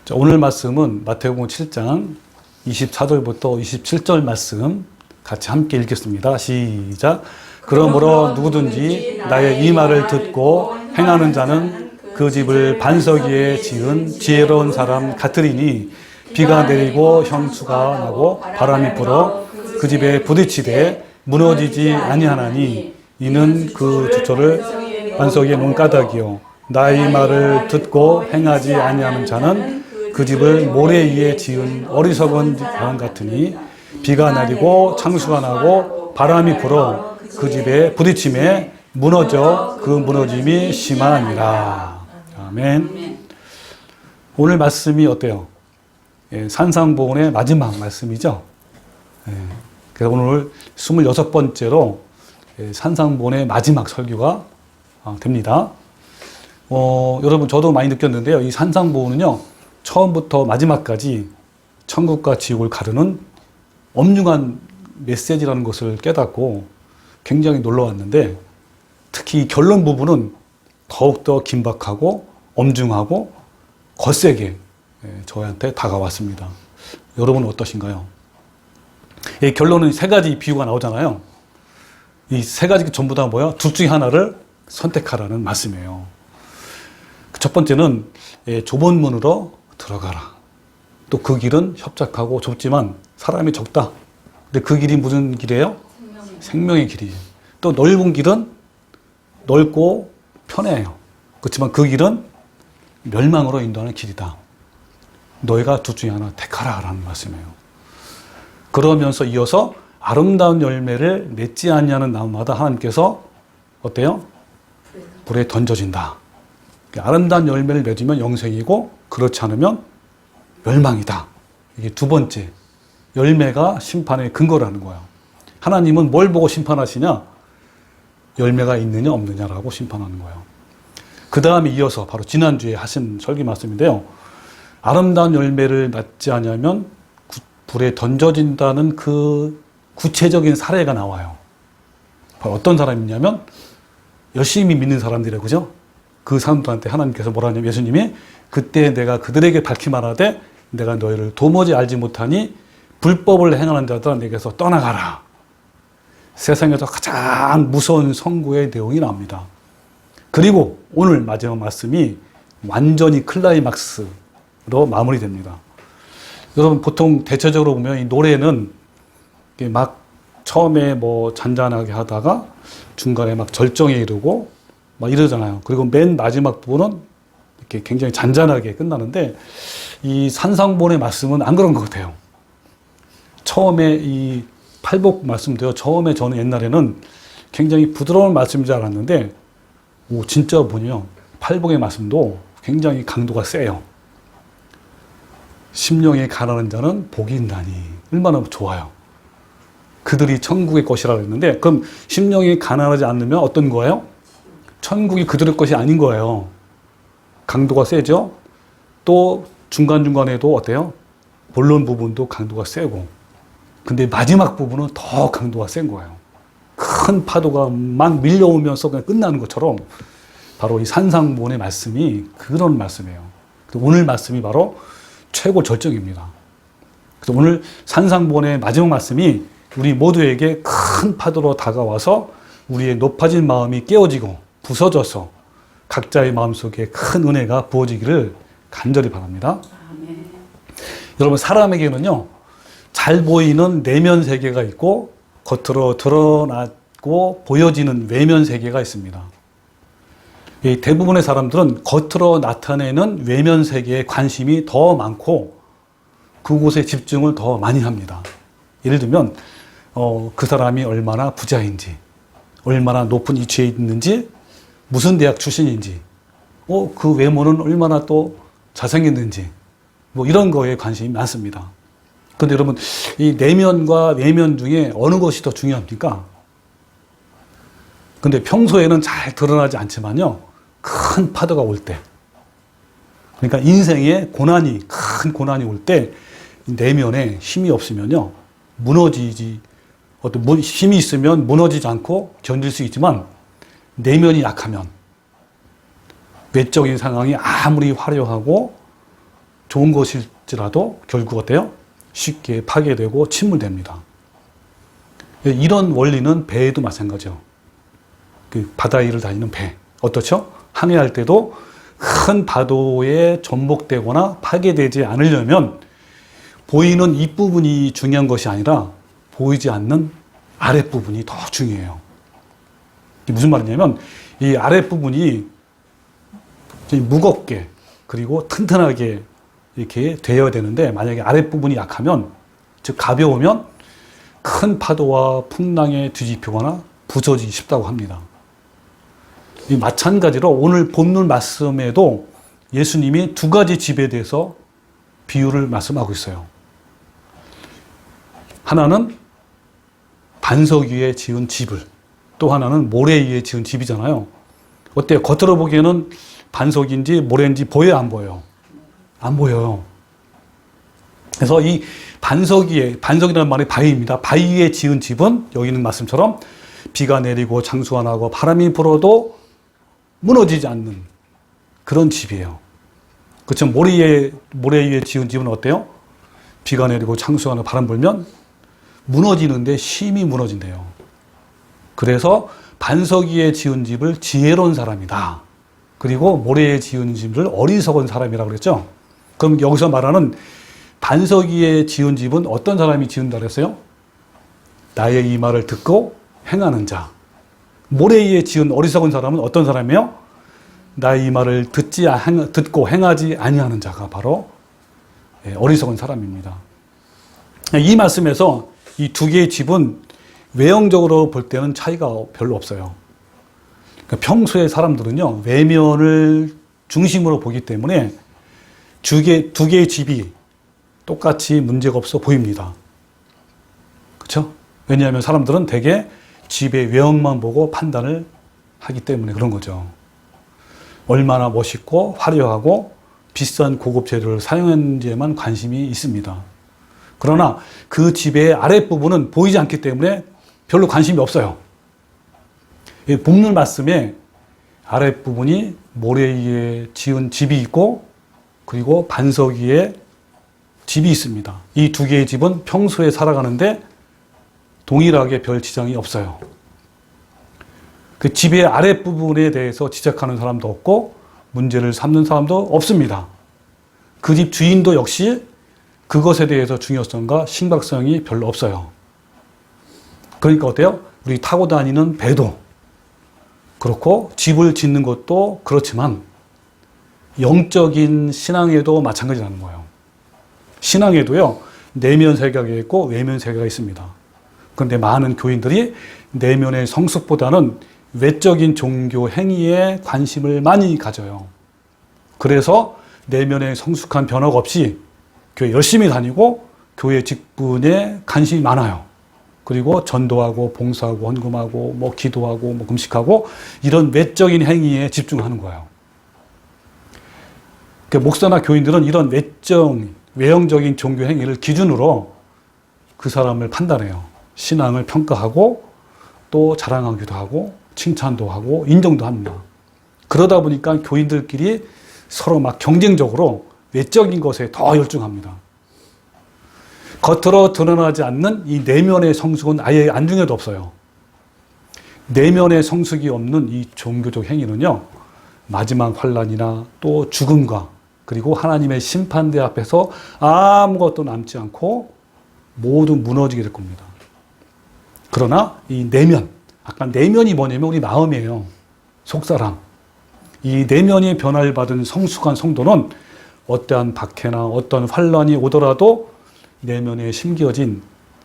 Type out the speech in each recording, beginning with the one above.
자, 오늘 말씀은 마태복음 7장 24절부터 27절 말씀 같이 함께 읽겠습니다. 시작. 그러므로 누구든지 나의 이 말을 듣고 행하는 자는 그 집을 반석 위에 지은 지혜로운 사람 같으리니 비가 내리고 현수가 나고 바람이 불어 그 집에 부딪히되 무너지지 아니하나니 이는 그 주초를 반석 위에 놓은 까닭이요 나의 말을 듣고 행하지 아니하는 자는 그 집을 모래 위에 지은 어리석은 사람 같으니 비가 내리고 창수가 나고 바람이 불어 그 집에 부딪힘에 무너져 그 무너짐이 심하니라. 아멘. 오늘 말씀이 어때요? 산상보훈의 마지막 말씀이죠. 그래서 오늘 26번째로 산상보훈의 마지막 설교가 됩니다. 여러분 저도 많이 느꼈는데요. 이 산상보훈은요. 처음부터 마지막까지 천국과 지옥을 가르는 엄중한 메시지라는 것을 깨닫고 굉장히 놀라웠는데 특히 이 결론 부분은 더욱더 긴박하고 엄중하고 거세게 저한테 다가왔습니다. 여러분은 어떠신가요? 이 결론은 세 가지 비유가 나오잖아요. 이 세 가지 전부 다 뭐야? 둘 중에 하나를 선택하라는 말씀이에요. 첫 번째는 좁은 문으로 들어가라. 또 그 길은 협착하고 좁지만 사람이 적다. 근데 그 길이 무슨 길이에요? 생명의 길이에요. 또 넓은 길은 넓고 편해요. 그렇지만 그 길은 멸망으로 인도하는 길이다. 너희가 둘 중에 하나 택하라 라는 말씀이에요. 그러면서 이어서 아름다운 열매를 맺지 않냐는 나무마다 하나님께서 어때요? 불에 던져진다. 아름다운 열매를 맺으면 영생이고 그렇지 않으면 멸망이다. 이게 두 번째 열매가 심판의 근거라는 거예요. 하나님은 뭘 보고 심판하시냐? 열매가 있느냐 없느냐라고 심판하는 거예요. 그 다음에 이어서 바로 지난주에 하신 설교 말씀인데요. 아름다운 열매를 맺지 않으면 불에 던져진다는 그 구체적인 사례가 나와요. 바로 어떤 사람이냐면 열심히 믿는 사람들이에요. 그죠? 그 사람들한테 하나님께서 뭐라 하냐면 예수님이 그때 내가 그들에게 밝히 말하되 내가 너희를 도무지 알지 못하니 불법을 행하는 자들아 내게서 떠나가라. 세상에서 가장 무서운 선고의 내용이 나옵니다. 그리고 오늘 마지막 말씀이 완전히 클라이막스로 마무리됩니다. 여러분 보통 대체적으로 보면 이 노래는 막 처음에 뭐 잔잔하게 하다가 중간에 막 절정에 이르고 막 이러잖아요. 그리고 맨 마지막 부분은 이렇게 굉장히 잔잔하게 끝나는데 이 산상보훈의 말씀은 안 그런 것 같아요. 처음에 이 팔복 말씀도요. 처음에 저는 옛날에는 굉장히 부드러운 말씀인 줄 알았는데 진짜 보니요. 팔복의 말씀도 굉장히 강도가 세요. 심령에 가난한 자는 복이 있나니 얼마나 좋아요. 그들이 천국의 것이라고 했는데 그럼 심령이 가난하지 않으면 어떤 거예요? 천국이 그들의 것이 아닌 거예요. 강도가 세죠? 또 중간중간에도 어때요? 본론 부분도 강도가 세고 근데 마지막 부분은 더 강도가 센 거예요. 큰 파도가 막 밀려오면서 그냥 끝나는 것처럼 바로 이 산상보훈의 말씀이 그런 말씀이에요. 오늘 말씀이 바로 최고 절정입니다. 그래서 오늘 산상보훈의 마지막 말씀이 우리 모두에게 큰 파도로 다가와서 우리의 높아진 마음이 깨어지고 부서져서 각자의 마음속에 큰 은혜가 부어지기를 간절히 바랍니다. 아멘. 여러분 사람에게는요. 잘 보이는 내면 세계가 있고 겉으로 드러나고 보여지는 외면 세계가 있습니다. 대부분의 사람들은 겉으로 나타내는 외면 세계에 관심이 더 많고 그곳에 집중을 더 많이 합니다. 예를 들면 그 사람이 얼마나 부자인지 얼마나 높은 위치에 있는지 무슨 대학 출신인지 그 외모는 얼마나 또 잘생겼는지 뭐 이런 거에 관심이 많습니다. 그런데 여러분 이 내면과 외면 중에 어느 것이 더 중요합니까? 근데 평소에는 잘 드러나지 않지만요. 큰 파도가 올 때 그러니까 인생에 큰 고난이 올 때 내면에 힘이 없으면요. 힘이 있으면 무너지지 않고 견딜 수 있지만 내면이 약하면 외적인 상황이 아무리 화려하고 좋은 것일지라도 결국 어때요? 쉽게 파괴되고 침몰됩니다. 이런 원리는 배에도 마찬가지죠. 그 바다 위를 다니는 배. 어떻죠? 항해할 때도 큰 파도에 전복되거나 파괴되지 않으려면 보이는 윗부분이 중요한 것이 아니라 보이지 않는 아랫부분이 더 중요해요. 무슨 말이냐면 이 아랫부분이 무겁게 그리고 튼튼하게 이렇게 되어야 되는데 만약에 아랫부분이 약하면 즉 가벼우면 큰 파도와 풍랑에 뒤집히거나 부서지기 쉽다고 합니다. 마찬가지로 오늘 본문 말씀에도 예수님이 두 가지 집에 대해서 비유를 말씀하고 있어요. 하나는 반석 위에 지은 집을, 또 하나는 모래 위에 지은 집이잖아요. 어때요? 겉으로 보기에는 반석인지 모래인지 보여요, 안 보여요? 안 보여요. 그래서 이 반석 위에, 반석이라는 말이 바위입니다. 바위 위에 지은 집은 여기 있는 말씀처럼 비가 내리고 장수가 나고 바람이 불어도 무너지지 않는 그런 집이에요. 그렇죠? 모래 위에 지은 집은 어때요? 비가 내리고 장수가 나고 바람 불면 무너지는데 심히 무너진대요. 그래서 반석 위에 지은 집을 지혜로운 사람이다. 그리고 모래 위에 지은 집을 어리석은 사람이라고 그랬죠? 그럼 여기서 말하는 반석 위에 지은 집은 어떤 사람이 지은다 그랬어요? 나의 이 말을 듣고 행하는 자. 모래 위에 지은 어리석은 사람은 어떤 사람이에요? 나의 이 말을 듣고 행하지 아니하는 자가 바로 어리석은 사람입니다. 이 말씀에서 이 두 개의 집은 외형적으로 볼 때는 차이가 별로 없어요. 그러니까 평소에 사람들은요, 외면을 중심으로 보기 때문에 두 개의 집이 똑같이 문제가 없어 보입니다. 그렇죠? 왜냐하면 사람들은 대개 집의 외형만 보고 판단을 하기 때문에 그런 거죠. 얼마나 멋있고 화려하고 비싼 고급 재료를 사용했는지에만 관심이 있습니다. 그러나 그 집의 아랫부분은 보이지 않기 때문에 별로 관심이 없어요. 본문 말씀에 아랫부분이 모래 위에 지은 집이 있고 그리고 반석 위에 집이 있습니다. 이 두 개의 집은 평소에 살아가는데 동일하게 별 지장이 없어요. 그 집의 아랫부분에 대해서 지적하는 사람도 없고 문제를 삼는 사람도 없습니다. 그 집 주인도 역시 그것에 대해서 중요성과 심각성이 별로 없어요. 그러니까 어때요? 우리 타고 다니는 배도 그렇고 집을 짓는 것도 그렇지만 영적인 신앙에도 마찬가지라는 거예요. 신앙에도요, 내면 세계가 있고 외면 세계가 있습니다. 그런데 많은 교인들이 내면의 성숙보다는 외적인 종교 행위에 관심을 많이 가져요. 그래서 내면의 성숙한 변화가 없이 교회 열심히 다니고 교회 직분에 관심이 많아요. 그리고 전도하고 봉사하고 헌금하고 뭐 기도하고 뭐 금식하고 이런 외적인 행위에 집중하는 거예요. 그러니까 목사나 교인들은 이런 외형적인 종교 행위를 기준으로 그 사람을 판단해요. 신앙을 평가하고 또 자랑하기도 하고 칭찬도 하고 인정도 합니다. 그러다 보니까 교인들끼리 서로 막 경쟁적으로 외적인 것에 더 열중합니다. 겉으로 드러나지 않는 이 내면의 성숙은 아예 안중에도 없어요. 내면의 성숙이 없는 이 종교적 행위는요, 마지막 환난이나 또 죽음과 그리고 하나님의 심판대 앞에서 아무것도 남지 않고 모두 무너지게 될 겁니다. 그러나 이 내면, 아까 내면이 뭐냐면 우리 마음이에요. 속사람. 이 내면이 변화를 받은 성숙한 성도는 어떠한 박해나 어떤 환난이 오더라도 내면에 심겨진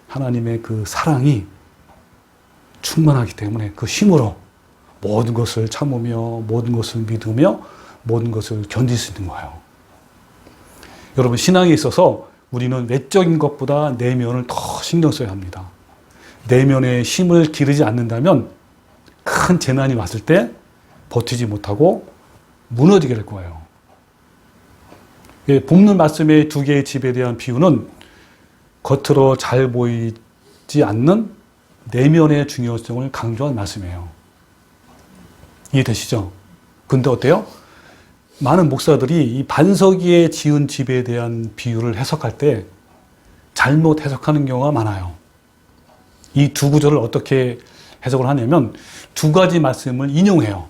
하나님의 그 사랑이 충만하기 때문에 그 힘으로 모든 것을 참으며 모든 것을 믿으며 모든 것을 견딜 수 있는 거예요. 여러분, 신앙에 있어서 우리는 외적인 것보다 내면을 더 신경 써야 합니다. 내면에 힘을 기르지 않는다면 큰 재난이 왔을 때 버티지 못하고 무너지게 될 거예요. 본문 말씀의 두 개의 집에 대한 비유는 겉으로 잘 보이지 않는 내면의 중요성을 강조한 말씀이에요. 이해되시죠? 근데 어때요? 많은 목사들이 이 반석위에 지은 집에 대한 비유를 해석할 때 잘못 해석하는 경우가 많아요. 이 두 구절을 어떻게 해석을 하냐면 두 가지 말씀을 인용해요.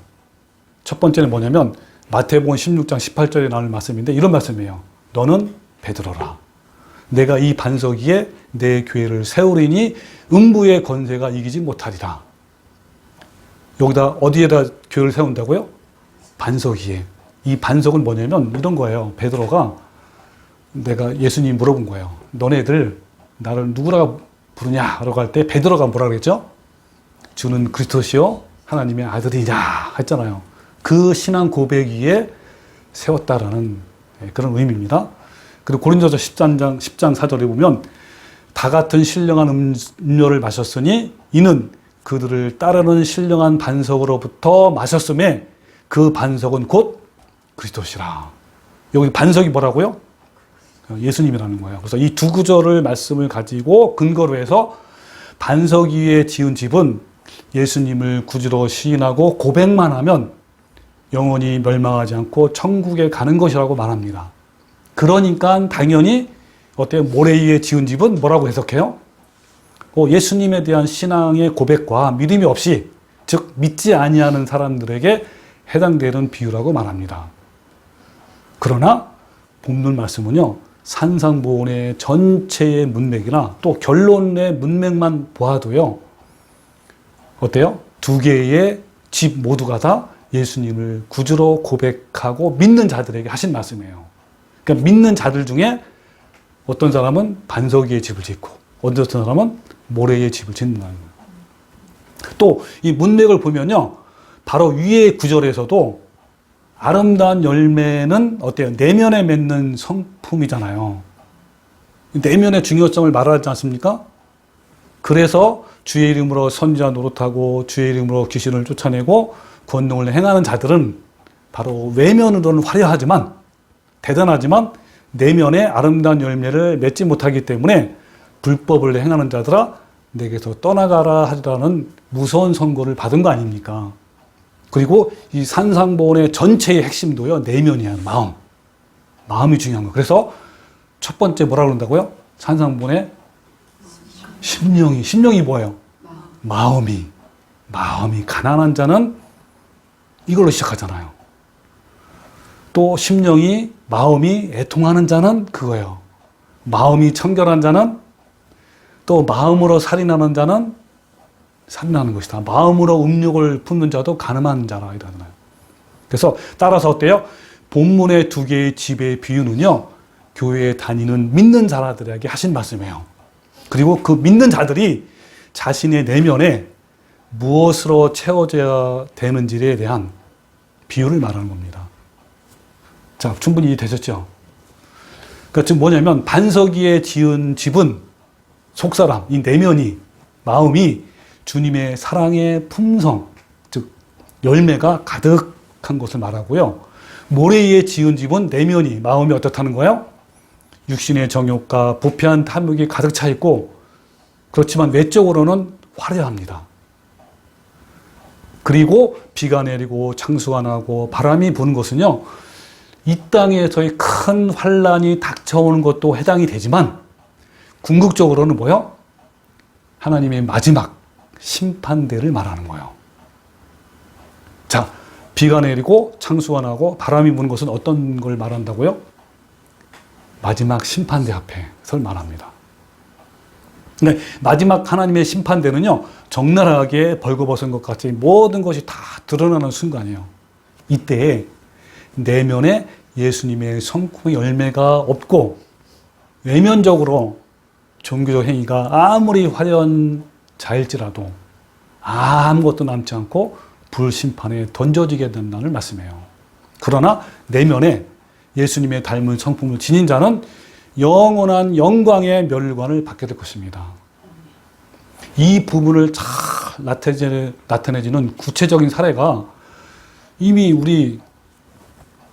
첫 번째는 뭐냐면 마태복음 16장 18절에 나오는 말씀인데 이런 말씀이에요. 너는 베드로라. 내가 이 반석 위에 내 교회를 세우리니 음부의 권세가 이기지 못하리라. 여기다 어디에다 교회를 세운다고요? 반석 위에. 이 반석은 뭐냐면 이런 거예요. 베드로가 내가 예수님 물어본 거예요. 너네들 나를 누구라고 부르냐? 라고 할 때 베드로가 뭐라 그랬죠? 주는 그리스도시요 하나님의 아들이냐 했잖아요. 그 신앙 고백 위에 세웠다라는 그런 의미입니다. 그리고 고린도서 10장 4절에 보면 다 같은 신령한 음료를 마셨으니 이는 그들을 따르는 신령한 반석으로부터 마셨음에 그 반석은 곧 그리스도시라. 여기 반석이 뭐라고요? 예수님이라는 거예요. 그래서 이 두 구절을 말씀을 가지고 근거로 해서 반석 위에 지은 집은 예수님을 구주로 시인하고 고백만 하면 영원히 멸망하지 않고 천국에 가는 것이라고 말합니다. 그러니까 당연히 어때요? 모래 위에 지은 집은 뭐라고 해석해요? 예수님에 대한 신앙의 고백과 믿음이 없이 즉 믿지 아니하는 사람들에게 해당되는 비유라고 말합니다. 그러나 본문 말씀은요. 산상보훈의 전체의 문맥이나 또 결론의 문맥만 보아도요. 어때요? 두 개의 집 모두가 다 예수님을 구주로 고백하고 믿는 자들에게 하신 말씀이에요. 그러니까 믿는 자들 중에 어떤 사람은 반석 위에 집을 짓고 어떤 사람은 모래 위에 집을 짓는다는 거예요. 또 이 문맥을 보면요. 바로 위의 구절에서도 아름다운 열매는 어때요? 내면에 맺는 성품이잖아요. 내면의 중요성을 말하지 않습니까? 그래서 주의 이름으로 선지자 노릇하고 주의 이름으로 귀신을 쫓아내고 권능을 행하는 자들은 바로 외면으로는 화려하지만 대단하지만 내면에 아름다운 열매를 맺지 못하기 때문에 불법을 행하는 자들아 내게서 떠나가라 하리라는 무서운 선고를 받은 거 아닙니까? 그리고 이 산상보훈의 전체의 핵심도요. 내면이야. 마음이 중요한 거예요. 그래서 첫 번째 뭐라 그런다고요? 산상보훈의 심령이 뭐예요? 마음이 가난한 자는 이걸로 시작하잖아요. 또 심령이 마음이 애통하는 자는 그거예요. 마음이 청결한 자는 또 마음으로 살인하는 자는 살인하는 것이다. 마음으로 음욕을 품는 자도 가늠한 자라 이러잖아요. 그래서 따라서 어때요? 본문의 두 개의 집의 비유는요. 교회에 다니는 믿는 자들에게 하신 말씀이에요. 그리고 그 믿는 자들이 자신의 내면에 무엇으로 채워져야 되는지에 대한 비유를 말하는 겁니다. 자, 충분히 이해되셨죠? 그러니까 지금 뭐냐면 반석 위에 지은 집은 속사람, 이 내면이, 마음이 주님의 사랑의 품성, 즉 열매가 가득한 것을 말하고요. 모래 위에 지은 집은 내면이, 마음이 어떻다는 거예요? 육신의 정욕과 부패한 탐욕이 가득 차 있고 그렇지만 외적으로는 화려합니다. 그리고 비가 내리고 창수가 나고 바람이 부는 것은요. 이 땅에서의 큰 환란이 닥쳐오는 것도 해당이 되지만 궁극적으로는 뭐요? 하나님의 마지막 심판대를 말하는 거예요. 자, 비가 내리고 창수가 나고 바람이 부는 것은 어떤 걸 말한다고요? 마지막 심판대 앞에서 말합니다. 근데 마지막 하나님의 심판대는요, 적나라하게 벌거벗은 것 같이 모든 것이 다 드러나는 순간이에요. 이때 내면에 예수님의 성품의 열매가 없고 외면적으로 종교적 행위가 아무리 화려한 자일지라도 아무것도 남지 않고 불심판에 던져지게 된다는 말씀이에요. 그러나 내면에 예수님의 닮은 성품을 지닌 자는 영원한 영광의 멸관을 받게 될 것입니다. 이 부분을 잘 나타내지는 구체적인 사례가 이미 우리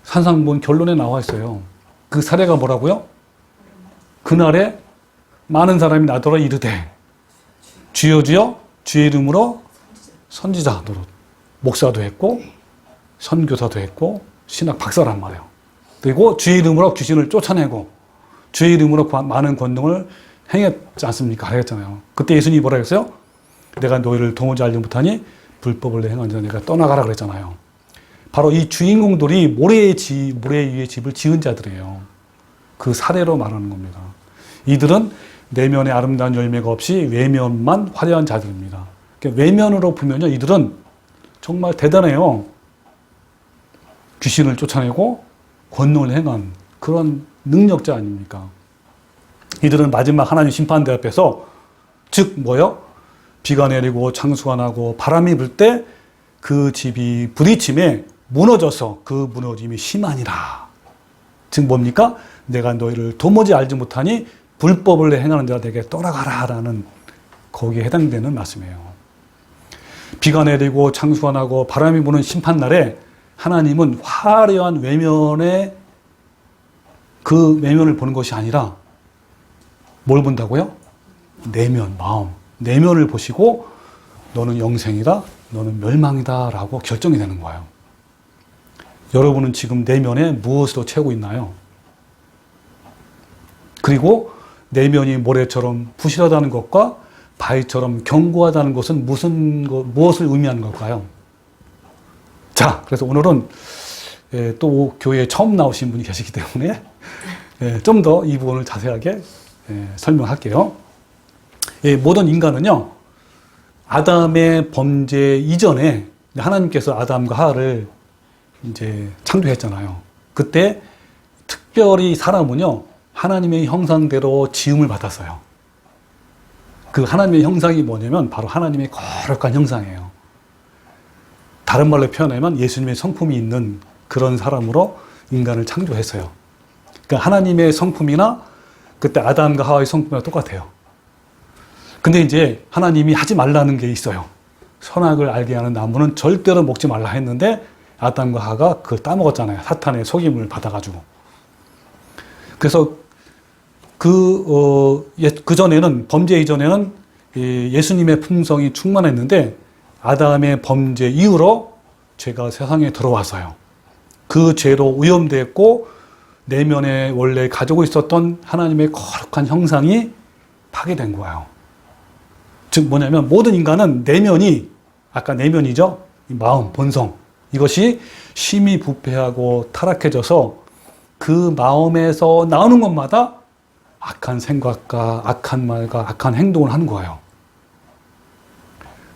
산상보훈 결론에 나와 있어요. 그 사례가 뭐라고요? 그날에 많은 사람이 나더러 이르되 주여 주여 주의 이름으로 선지자 노릇 목사도 했고 선교사도 했고 신학 박사란 말이에요. 그리고 주의 이름으로 귀신을 쫓아내고 주의 이름으로 많은 권능을 행했지 않습니까? 하랬잖아요. 그때 예수님이 뭐라 했어요? 내가 너희를 도무지 알지 못하니 불법을 행한 자 내가 떠나가라 그랬잖아요. 바로 이 주인공들이 모래 위에 집을 지은 자들이에요. 그 사례로 말하는 겁니다. 이들은 내면에 아름다운 열매가 없이 외면만 화려한 자들입니다. 그러니까 외면으로 보면요, 이들은 정말 대단해요. 귀신을 쫓아내고 권능을 행한 그런 능력자 아닙니까? 이들은 마지막 하나님 심판대 앞에서 즉 뭐요? 비가 내리고 창수가 나고 바람이 불 때 그 집이 부딪힘에 무너져서 그 무너짐이 심하니라. 즉 뭡니까? 내가 너희를 도무지 알지 못하니 불법을 행하는 자가 내게 떠나가라 라는 거기에 해당되는 말씀이에요. 비가 내리고 창수가 나고 바람이 부는 심판날에 하나님은 화려한 외면의 그 외면을 보는 것이 아니라 뭘 본다고요? 내면, 마음. 내면을 보시고 너는 영생이다, 너는 멸망이다 라고 결정이 되는 거예요. 여러분은 지금 내면에 무엇으로 채우고 있나요? 그리고 내면이 모래처럼 부실하다는 것과 바위처럼 견고하다는 것은 무엇을 의미하는 걸까요? 자, 그래서 오늘은 또 교회에 처음 나오신 분이 계시기 때문에 좀 더 이 부분을 자세하게 설명할게요. 모든 인간은요, 아담의 범죄 이전에 하나님께서 아담과 하와를 이제 창조했잖아요. 그때 특별히 사람은요, 하나님의 형상대로 지음을 받았어요. 그 하나님의 형상이 뭐냐면 바로 하나님의 거룩한 형상이에요. 다른 말로 표현하면 예수님의 성품이 있는 그런 사람으로 인간을 창조했어요. 그러니까 하나님의 성품이나 그때 아담과 하와의 성품이랑 똑같아요. 근데 이제 하나님이 하지 말라는 게 있어요. 선악을 알게 하는 나무는 절대로 먹지 말라 했는데 아담과 하와가 그걸 따먹었잖아요. 사탄의 속임을 받아가지고. 그래서 그전에는, 범죄 이전에는 예수님의 품성이 충만했는데 아담의 범죄 이후로 죄가 세상에 들어와서요. 그 죄로 오염됐고 내면에 원래 가지고 있었던 하나님의 거룩한 형상이 파괴된 거예요. 즉 뭐냐면 모든 인간은 내면이, 아까 내면이죠. 마음, 본성. 이것이 심히 부패하고 타락해져서 그 마음에서 나오는 것마다 악한 생각과 악한 말과 악한 행동을 하는 거예요.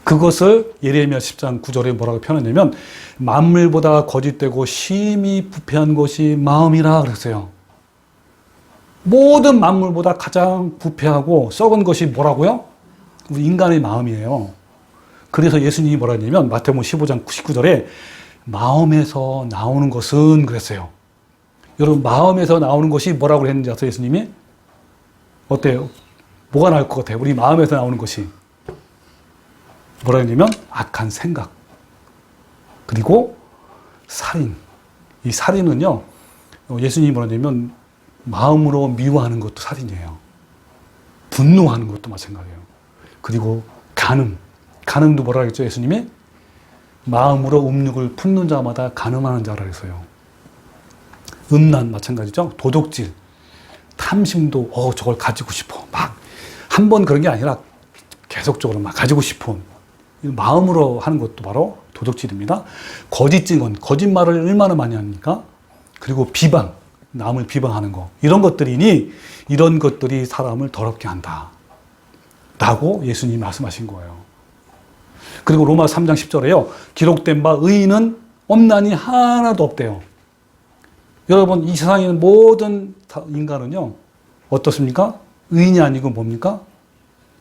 그것을 예레미야 10장 9절에 뭐라고 표현했냐면 만물보다 거짓되고 심히 부패한 것이 마음이라 그랬어요. 모든 만물보다 가장 부패하고 썩은 것이 뭐라고요? 우리 인간의 마음이에요. 그래서 예수님이 뭐라 했냐면 마태복음 15장 19절에 마음에서 나오는 것은 그랬어요. 여러분, 마음에서 나오는 것이 뭐라고 했는지 아세요? 예수님이? 어때요? 뭐가 나올 것 같아요? 우리 마음에서 나오는 것이 뭐라 했냐면 악한 생각, 그리고 살인. 이 살인은요, 예수님이 뭐라 했냐면 마음으로 미워하는 것도 살인이에요. 분노하는 것도 마찬가지예요. 그리고 간음도 뭐라 했죠? 예수님이 마음으로 음욕을 품는 자마다 간음하는 자라 했어요. 음란 마찬가지죠. 도둑질, 탐심도 저걸 가지고 싶어. 막 한 번 그런 게 아니라 계속적으로 막 가지고 싶은 마음으로 하는 것도 바로 도둑질입니다. 거짓 증언, 거짓말을 얼마나 많이 합니까? 그리고 비방, 남을 비방하는 거, 이런 것들이니 이런 것들이 사람을 더럽게 한다 라고 예수님이 말씀하신 거예요. 그리고 로마 3장 10절에요. 기록된 바 의인은 없나니 하나도 없대요. 여러분, 이 세상에 있는 모든 인간은요, 어떻습니까? 의인이 아니고 뭡니까?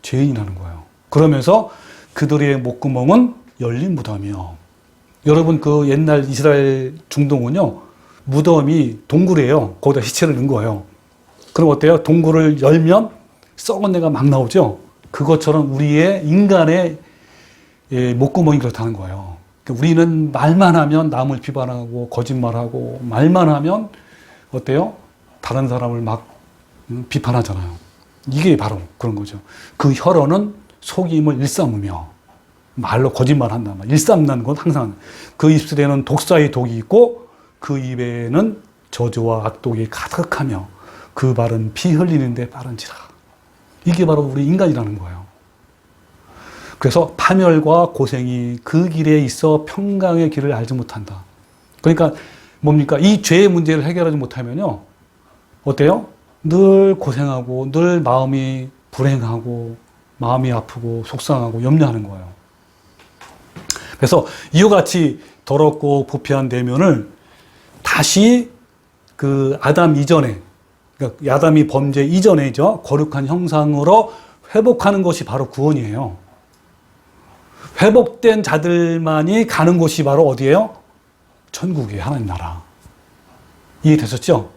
죄인이라는 거예요. 그러면서 그들의 목구멍은 열린 무덤이요. 여러분, 그 옛날 이스라엘 중동은요, 무덤이 동굴이에요. 거기다 시체를 넣은 거예요. 그럼 어때요? 동굴을 열면 썩은 데가 막 나오죠? 그것처럼 우리의 인간의 목구멍이 그렇다는 거예요. 우리는 말만 하면 남을 비판하고 거짓말하고 말만 하면 어때요? 다른 사람을 막 비판하잖아요. 이게 바로 그런 거죠. 그 혀로는 속임을 일삼으며 말로 거짓말한다. 일삼는 건 항상 그 입술에는 독사의 독이 있고 그 입에는 저주와 악독이 가득하며 그 발은 피 흘리는데 빠른지라. 이게 바로 우리 인간이라는 거예요. 그래서 파멸과 고생이 그 길에 있어 평강의 길을 알지 못한다. 그러니까 뭡니까? 이 죄의 문제를 해결하지 못하면요. 어때요? 늘 고생하고 늘 마음이 불행하고 마음이 아프고 속상하고 염려하는 거예요. 그래서 이와 같이 더럽고 부패한 내면을 다시 그 아담 이전에, 그러니까 아담이 범죄 이전에죠. 거룩한 형상으로 회복하는 것이 바로 구원이에요. 회복된 자들만이 가는 곳이 바로 어디예요? 천국이에요. 하나님 나라. 이해되셨죠?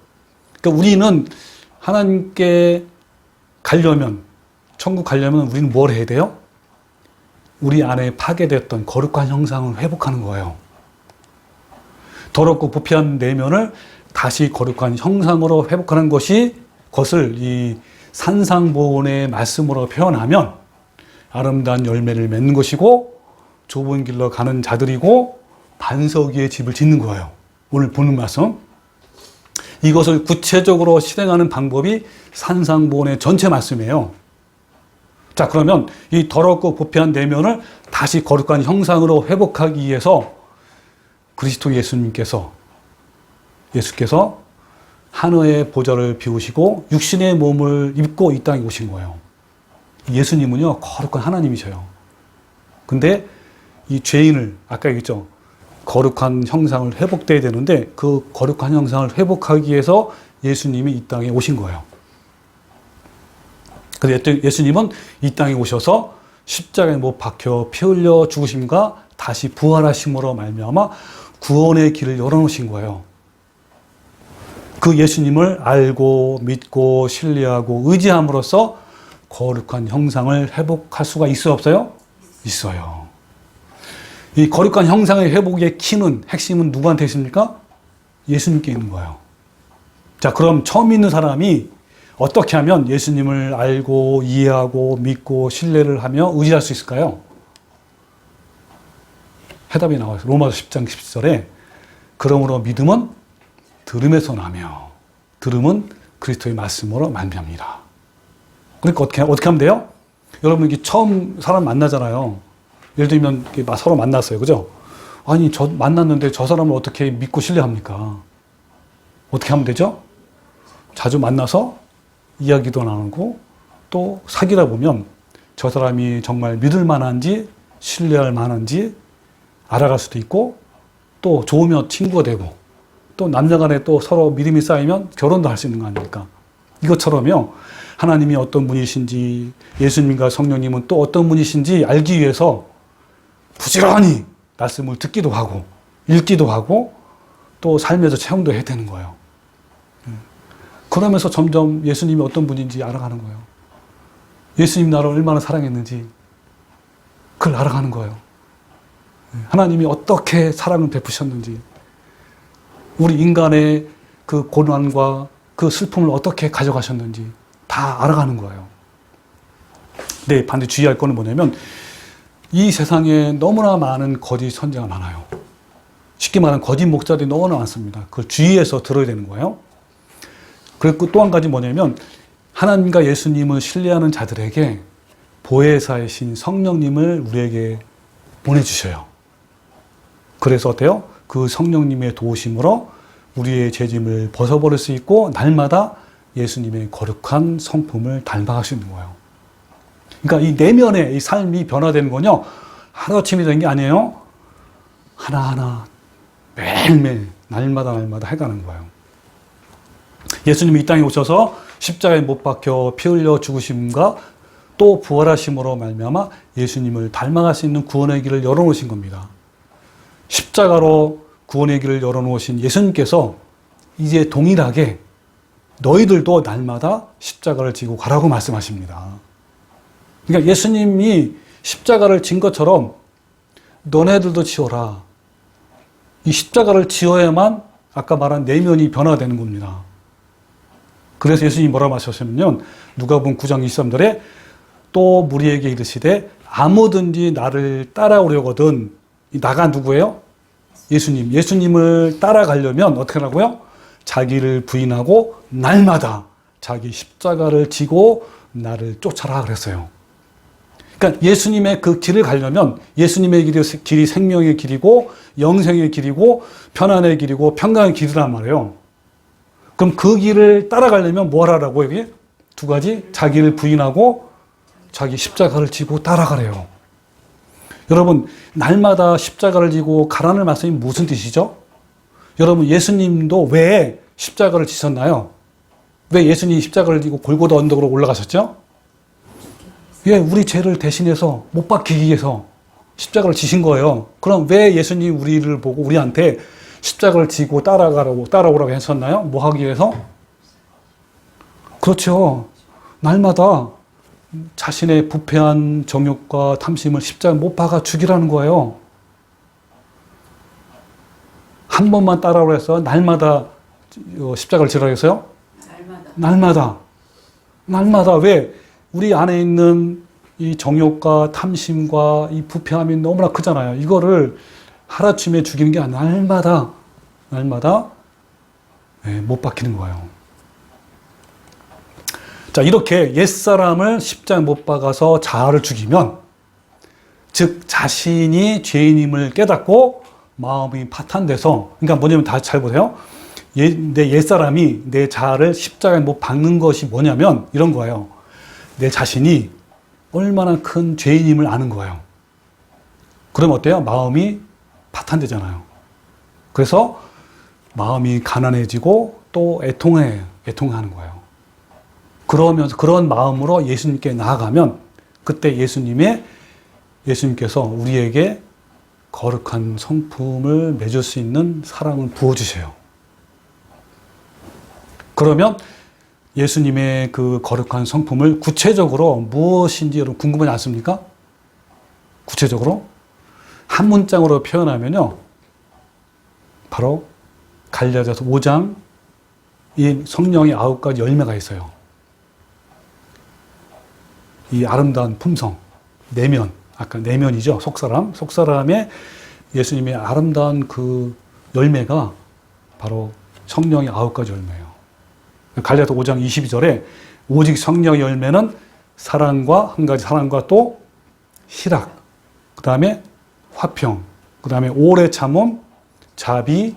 그러니까 우리는 하나님께 가려면, 천국 가려면 우리는 뭘 해야 돼요? 우리 안에 파괴됐던 거룩한 형상을 회복하는 거예요. 더럽고 부패한 내면을 다시 거룩한 형상으로 회복하는 것을 이 산상보훈의 말씀으로 표현하면 아름다운 열매를 맺는 것이고 좁은 길로 가는 자들이고 반석 위에 집을 짓는 거예요. 오늘 보는 말씀. 이것을 구체적으로 실행하는 방법이 산상보훈의 전체 말씀이에요. 자, 그러면 이 더럽고 부패한 내면을 다시 거룩한 형상으로 회복하기 위해서 그리스도 예수께서 하늘의 보좌를 비우시고 육신의 몸을 입고 이 땅에 오신 거예요. 예수님은요, 거룩한 하나님이셔요. 근데 이 죄인을, 아까 얘기했죠. 거룩한 형상을 회복돼야 되는데 그 거룩한 형상을 회복하기 위해서 예수님이 이 땅에 오신 거예요. 그래서 예수님은 이 땅에 오셔서 십자가에 못 박혀 피 흘려 죽으심과 다시 부활하심으로 말미암아 구원의 길을 열어놓으신 거예요. 그 예수님을 알고 믿고 신뢰하고 의지함으로써 거룩한 형상을 회복할 수가 있어요, 없어요? 있어요. 이 거룩한 형상의 회복의 키는, 핵심은 누구한테 있습니까? 예수님께 있는 거예요. 자, 그럼 처음 믿는 사람이 어떻게 하면 예수님을 알고 이해하고 믿고 신뢰를 하며 의지할 수 있을까요? 해답이 나와요. 로마서 10장 10절에 그러므로 믿음은 들음에서 나며 들음은 그리스도의 말씀으로 말미암니라. 그러니까 어떻게 하면 돼요? 여러분 이게 처음 사람 만나잖아요. 예를 들면 서로 만났어요. 그죠? 아니 저 만났는데 저 사람을 어떻게 믿고 신뢰합니까? 어떻게 하면 되죠? 자주 만나서 이야기도 나누고 또 사귀다 보면 저 사람이 정말 믿을 만한지 신뢰할 만한지 알아갈 수도 있고 또 좋으면 친구가 되고 또 남녀간에 또 서로 믿음이 쌓이면 결혼도 할 수 있는 거 아닙니까? 이것처럼요. 하나님이 어떤 분이신지 예수님과 성령님은 또 어떤 분이신지 알기 위해서 부지런히 말씀을 듣기도 하고 읽기도 하고 또 삶에서 체험도 해야 되는 거예요. 그러면서 점점 예수님이 어떤 분인지 알아가는 거예요. 예수님 나를 얼마나 사랑했는지 그걸 알아가는 거예요. 하나님이 어떻게 사랑을 베푸셨는지 우리 인간의 그 고난과 그 슬픔을 어떻게 가져가셨는지 다 알아가는 거예요. 근데 반드시 주의할 거는 뭐냐면 이 세상에 너무나 많은 거짓 선지자가 많아요. 쉽게 말하면 거짓 목사들이 너무나 많습니다. 그걸 주의해서 들어야 되는 거예요. 그리고 또 한 가지 뭐냐면 하나님과 예수님을 신뢰하는 자들에게 보혜사이신 성령님을 우리에게 보내주셔요. 그래서 어때요? 그 성령님의 도우심으로 우리의 죄짐을 벗어버릴 수 있고 날마다 예수님의 거룩한 성품을 닮아갈 수 있는 거예요. 그러니까 이 내면의 이 삶이 변화되는 건요. 하루아침이 되는 게 아니에요. 하나하나 매일매일 날마다 해가는 거예요. 예수님이 이 땅에 오셔서 십자가에 못 박혀 피 흘려 죽으심과 또 부활하심으로 말미암아 예수님을 닮아갈 수 있는 구원의 길을 열어놓으신 겁니다. 십자가로 구원의 길을 열어놓으신 예수님께서 이제 동일하게 너희들도 날마다 십자가를 지고 가라고 말씀하십니다. 그러니까 예수님이 십자가를 진 것처럼 너네들도 지어라. 이 십자가를 지어야만 아까 말한 내면이 변화되는 겁니다. 그래서 예수님이 뭐라고 하셨냐면 누가복음 9장 23절에 또 무리에게 이르시되 아무든지 나를 따라오려거든 이 나가 누구예요? 예수님을 따라가려면 어떻게 하라고요? 자기를 부인하고 날마다 자기 십자가를 지고 나를 쫓아라 그랬어요. 그러니까 예수님의 그 길을 가려면 예수님의 길이 생명의 길이고 영생의 길이고 편안의 길이고 평강의 길이란 말이에요. 그럼 그 길을 따라가려면 뭐 하라고 여기? 두 가지. 자기를 부인하고 자기 십자가를 지고 따라가래요. 여러분, 날마다 십자가를 지고 가라는 말씀이 무슨 뜻이죠? 여러분, 예수님도 왜 십자가를 지셨나요? 왜 예수님이 십자가를 지고 골고다 언덕으로 올라가셨죠? 예, 우리 죄를 대신해서 못 박히기 위해서 십자가를 지신 거예요. 그럼 왜 예수님이 우리를 보고 우리한테 십자가를 지고 따라오라고 했었나요? 뭐 하기 위해서? 그렇죠. 날마다 자신의 부패한 정욕과 탐심을 십자가에 못 박아 죽이라는 거예요. 한 번만 따라오라 해서 날마다 십자가를 지라고 했어요? 날마다. 왜? 우리 안에 있는 이 정욕과 탐심과 이 부패함이 너무나 크잖아요. 이거를 하루아침에 죽이는 게 아니라 날마다 못 박히는 거예요. 자, 이렇게 옛사람을 십자가에 못 박아서 자아를 죽이면, 즉 자신이 죄인임을 깨닫고 마음이 파탄돼서, 그러니까 뭐냐면 다 잘 보세요. 내 옛사람이 내 자아를 십자가에 못 박는 것이 뭐냐면 이런 거예요. 내 자신이 얼마나 큰 죄인임을 아는 거예요. 그럼 어때요? 마음이 파탄되잖아요. 그래서 마음이 가난해지고 또 애통하는 거예요. 그러면서 그런 마음으로 예수님께 나아가면 그때 예수님께서 우리에게 거룩한 성품을 맺을 수 있는 사랑을 부어주세요. 그러면 예수님의 그 거룩한 성품을 구체적으로 무엇인지 여러분 궁금하지 않습니까? 구체적으로 한 문장으로 표현하면요, 바로 갈라디아서 5장 이 성령의 9가지 열매가 있어요. 이 아름다운 품성, 내면, 아까 내면이죠. 속사람의 예수님의 아름다운 그 열매가 바로 성령의 9가지 열매예요. 갈라디아서 5장 22절에 오직 성령의 열매는 사랑과, 한 가지 사랑과 또 희락, 그 다음에 화평, 그 다음에 오래 참음, 자비,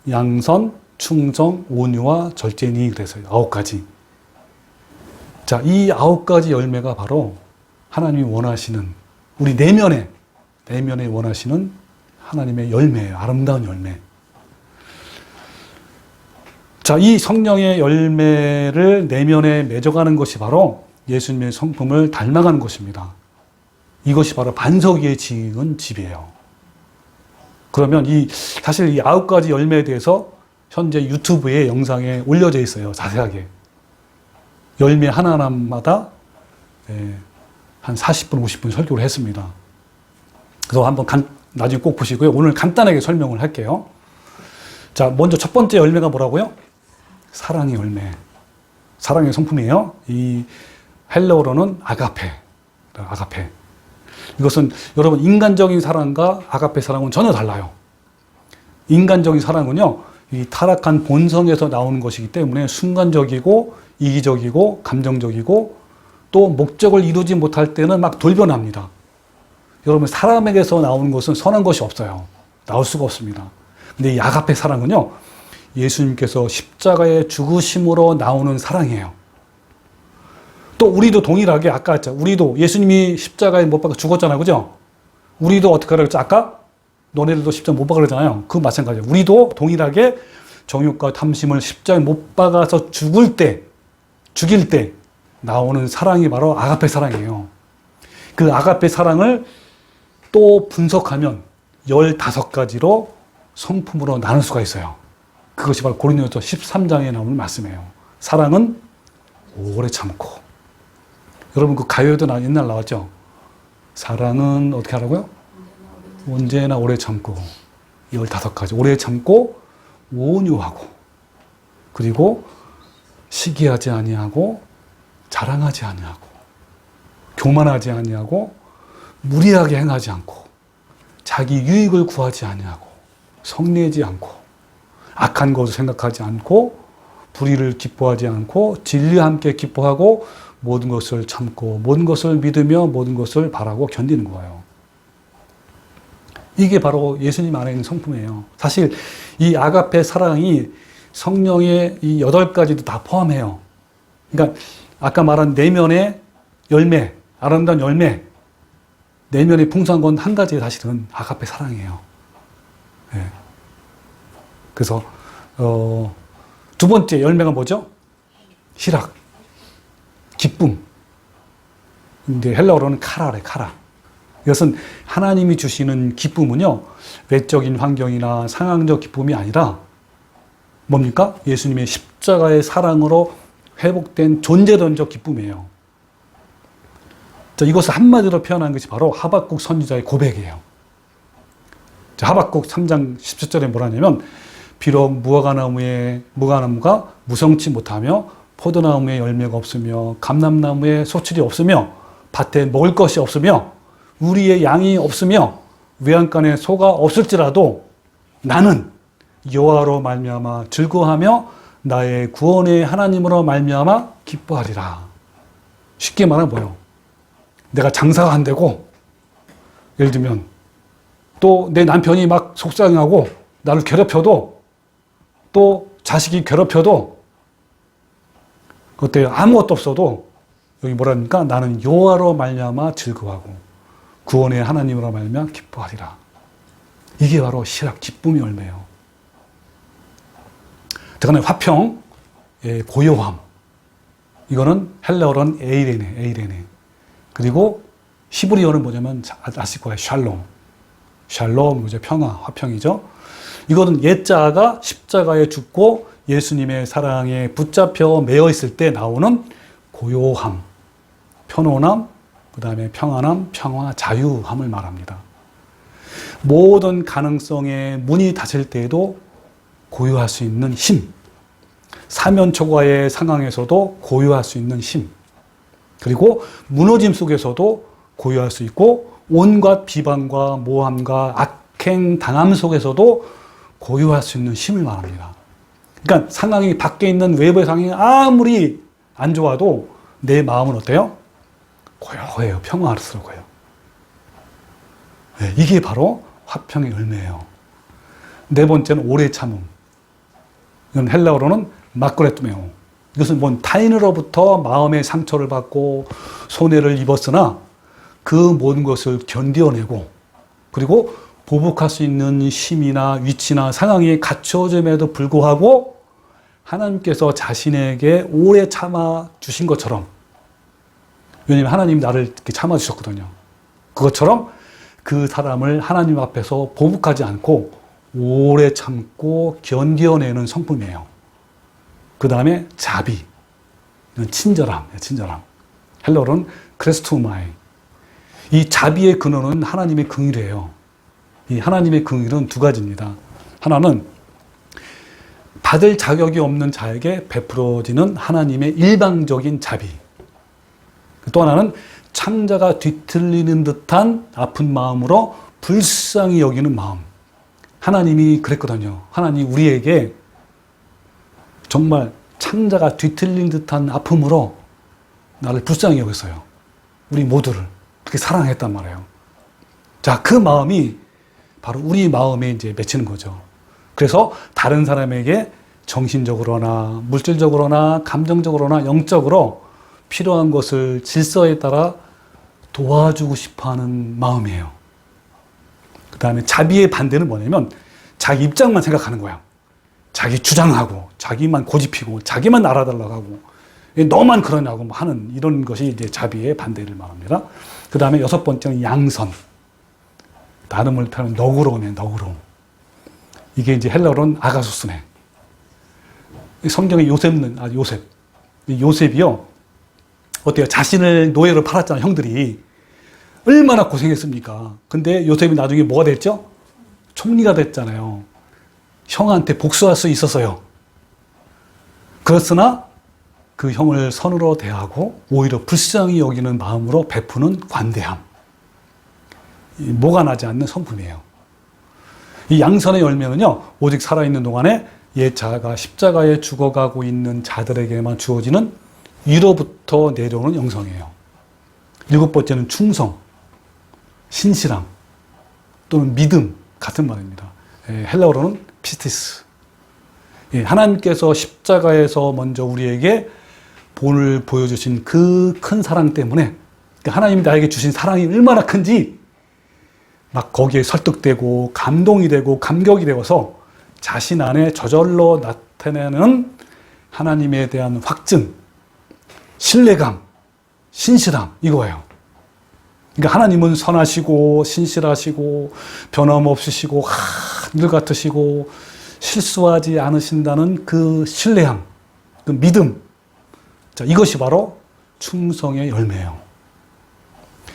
양선, 충성, 온유와 절제니 그래서요. 9가지. 자, 이 9가지 열매가 바로 하나님이 원하시는 우리 내면에 원하시는 하나님의 열매예요. 아름다운 열매. 자, 이 성령의 열매를 내면에 맺어가는 것이 바로 예수님의 성품을 닮아가는 것입니다. 이것이 바로 반석 위에 지은 집이에요. 그러면 사실 이 9가지 열매에 대해서 현재 유튜브에 영상에 올려져 있어요. 자세하게. 열매 하나하나마다 한 40분, 50분 설교를 했습니다. 그래서 한번 나중에 꼭 보시고요. 오늘 간단하게 설명을 할게요. 자, 먼저 첫 번째 열매가 뭐라고요? 사랑의 열매. 사랑의 성품이에요. 이 헬라어로는 아가페. 이것은 여러분 인간적인 사랑과 아가페 사랑은 전혀 달라요. 인간적인 사랑은요, 이 타락한 본성에서 나오는 것이기 때문에 순간적이고 이기적이고 감정적이고 또 목적을 이루지 못할 때는 막 돌변합니다. 여러분, 사람에게서 나오는 것은 선한 것이 없어요. 나올 수가 없습니다. 근데 이 아가페 사랑은요, 예수님께서 십자가의 죽으심으로 나오는 사랑이에요. 또 우리도 동일하게 아까 했죠. 우리도 예수님이 십자가에 못 박아 죽었잖아요. 그죠? 우리도 어떻게 하라고 했죠? 아까 너네들도 십자가 못 박아 그러잖아요. 그 마찬가지예요. 우리도 동일하게 정욕과 탐심을 십자가에 못 박아서 죽일 때 나오는 사랑이 바로 아가페 사랑이에요. 그 아가페 사랑을 또 분석하면 15가지로 성품으로 나눌 수가 있어요. 그것이 바로 고린도서 13장에 나오는 말씀이에요. 사랑은 오래 참고. 여러분 그 가요에도 옛날 나왔죠? 사랑은 어떻게 하라고요? 언제나 오래 참고. 15가지. 오래 참고 온유하고, 그리고 시기하지 아니하고, 자랑하지 아니하고, 교만하지 아니하고, 무리하게 행하지 않고, 자기 유익을 구하지 아니하고, 성내지 않고 악한 것을 생각하지 않고 불의를 기뻐하지 않고 진리와 함께 기뻐하고 모든 것을 참고 모든 것을 믿으며 모든 것을 바라고 견디는 거예요. 이게 바로 예수님 안에 있는 성품이에요. 사실 이 아가페 사랑이 성령의 이 8가지도 다 포함해요. 그러니까 아까 말한 내면의 열매, 아름다운 열매, 내면의 풍성한 건 한 가지의 사실은 아가페 사랑이에요. 네. 그래서 두 번째 열매가 뭐죠? 희락, 기쁨. 근데 헬라어로는 카라래, 카라. 이것은 하나님이 주시는 기쁨은요, 외적인 환경이나 상황적 기쁨이 아니라 뭡니까? 예수님의 십자가의 사랑으로 회복된 존재론적 기쁨이에요. 자, 이것을 한마디로 표현한 것이 바로 하박국 선지자의 고백이에요. 자, 하박국 3장 17절에 뭐라냐면, 비록 무화과나무가 무성치 못하며 포도나무에 열매가 없으며 감람나무에 소출이 없으며 밭에 먹을 것이 없으며 우리의 양이 없으며 외양간에 소가 없을지라도 나는 여호와로 말미암아 즐거워하며 나의 구원의 하나님으로 말미암아 기뻐하리라. 쉽게 말하면 뭐예요? 내가 장사가 안 되고, 예를 들면 또 내 남편이 막 속상하고 나를 괴롭혀도, 또 자식이 괴롭혀도, 그때 아무것도 없어도 여기 뭐라니까 나는 여호와로 말미암아 즐거워하고 구원의 하나님으로 말미암아 기뻐하리라. 이게 바로 희락, 기쁨의 열매예요. 그다음에 화평, 고요함. 이거는 헬라어로는 에이레네. 그리고 히브리어는 뭐냐면 아실 거예요. 샬롬, 이제 평화, 화평이죠. 이거는 옛자가 십자가에 죽고 예수님의 사랑에 붙잡혀 매어 있을 때 나오는 고요함, 편온함, 그 다음에 평안함, 평화, 자유함을 말합니다. 모든 가능성의 문이 닫힐 때에도 고요할 수 있는 힘, 사면초가의 상황에서도 고요할 수 있는 힘, 그리고 무너짐 속에서도 고요할 수 있고 온갖 비방과 모함과 악행 당함 속에서도 고요할 수 있는 힘을 말합니다. 그러니까 상황이 밖에 있는 외부의 상황이 아무리 안 좋아도 내 마음은 어때요? 고요해요. 평화스러워요. 네, 이게 바로 화평의 열매예요. 네 번째는 오래 참음. 이건 헬라어로는 마크레토메오. 이것은 뭔 타인으로부터 마음의 상처를 받고 손해를 입었으나 그 모든 것을 견뎌내고, 그리고 보복할 수 있는 힘이나 위치나 상황이 갖춰짐에도 불구하고 하나님께서 자신에게 오래 참아 주신 것처럼, 왜냐하면 하나님이 나를 이렇게 참아 주셨거든요. 그것처럼 그 사람을 하나님 앞에서 보복하지 않고 오래 참고 견뎌내는 성품이에요. 그 다음에 자비, 친절함. 헬라어로는 크레스토마이. 이 자비의 근원은 하나님의 긍휼이에요. 이 하나님의 긍휼은 두 가지입니다. 하나는 받을 자격이 없는 자에게 베풀어지는 하나님의 일방적인 자비. 또 하나는 창자가 뒤틀리는 듯한 아픈 마음으로 불쌍히 여기는 마음. 하나님이 그랬거든요. 하나님 우리에게 정말 창자가 뒤틀린 듯한 아픔으로 나를 불쌍히 여겼어요. 우리 모두를 그렇게 사랑했단 말이에요. 자, 그 마음이 바로 우리 마음에 이제 맺히는 거죠. 그래서 다른 사람에게 정신적으로나 물질적으로나 감정적으로나 영적으로 필요한 것을 질서에 따라 도와주고 싶어하는 마음이에요. 그 다음에 자비의 반대는 뭐냐면 자기 입장만 생각하는 거야. 자기 주장하고 자기만 고집피고 자기만 알아달라고 하고 너만 그러냐고 하는 이런 것이 이제 자비의 반대를 말합니다. 그 다음에 여섯 번째는 양선. 나름을 표현하는 너그러움이에요. 너그러움. 이게 이제 헬라어로는 아가소스네. 성경에 요셉이요. 어때요? 자신을 노예로 팔았잖아요. 형들이. 얼마나 고생했습니까? 근데 요셉이 나중에 뭐가 됐죠? 총리가 됐잖아요. 형한테 복수할 수 있었어요. 그렇으나 그 형을 선으로 대하고 오히려 불쌍히 여기는 마음으로 베푸는 관대함. 뭐가 나지 않는 성품이에요. 이 양선의 열매는요, 오직 살아있는 동안에 옛 자아가 십자가에 죽어가고 있는 자들에게만 주어지는 위로부터 내려오는 영성이에요. 7번째는 충성, 신실함, 또는 믿음 같은 말입니다. 헬라어로는 피스티스. 하나님께서 십자가에서 먼저 우리에게 본을 보여주신 그 큰 사랑 때문에, 하나님이 나에게 주신 사랑이 얼마나 큰지 막 거기에 설득되고 감동이 되고 감격이 되어서 자신 안에 저절로 나타내는 하나님에 대한 확증, 신뢰감, 신실함, 이거예요. 그러니까 하나님은 선하시고 신실하시고 변함없으시고 늘 같으시고 실수하지 않으신다는 그 신뢰함, 그 믿음, 자, 이것이 바로 충성의 열매예요.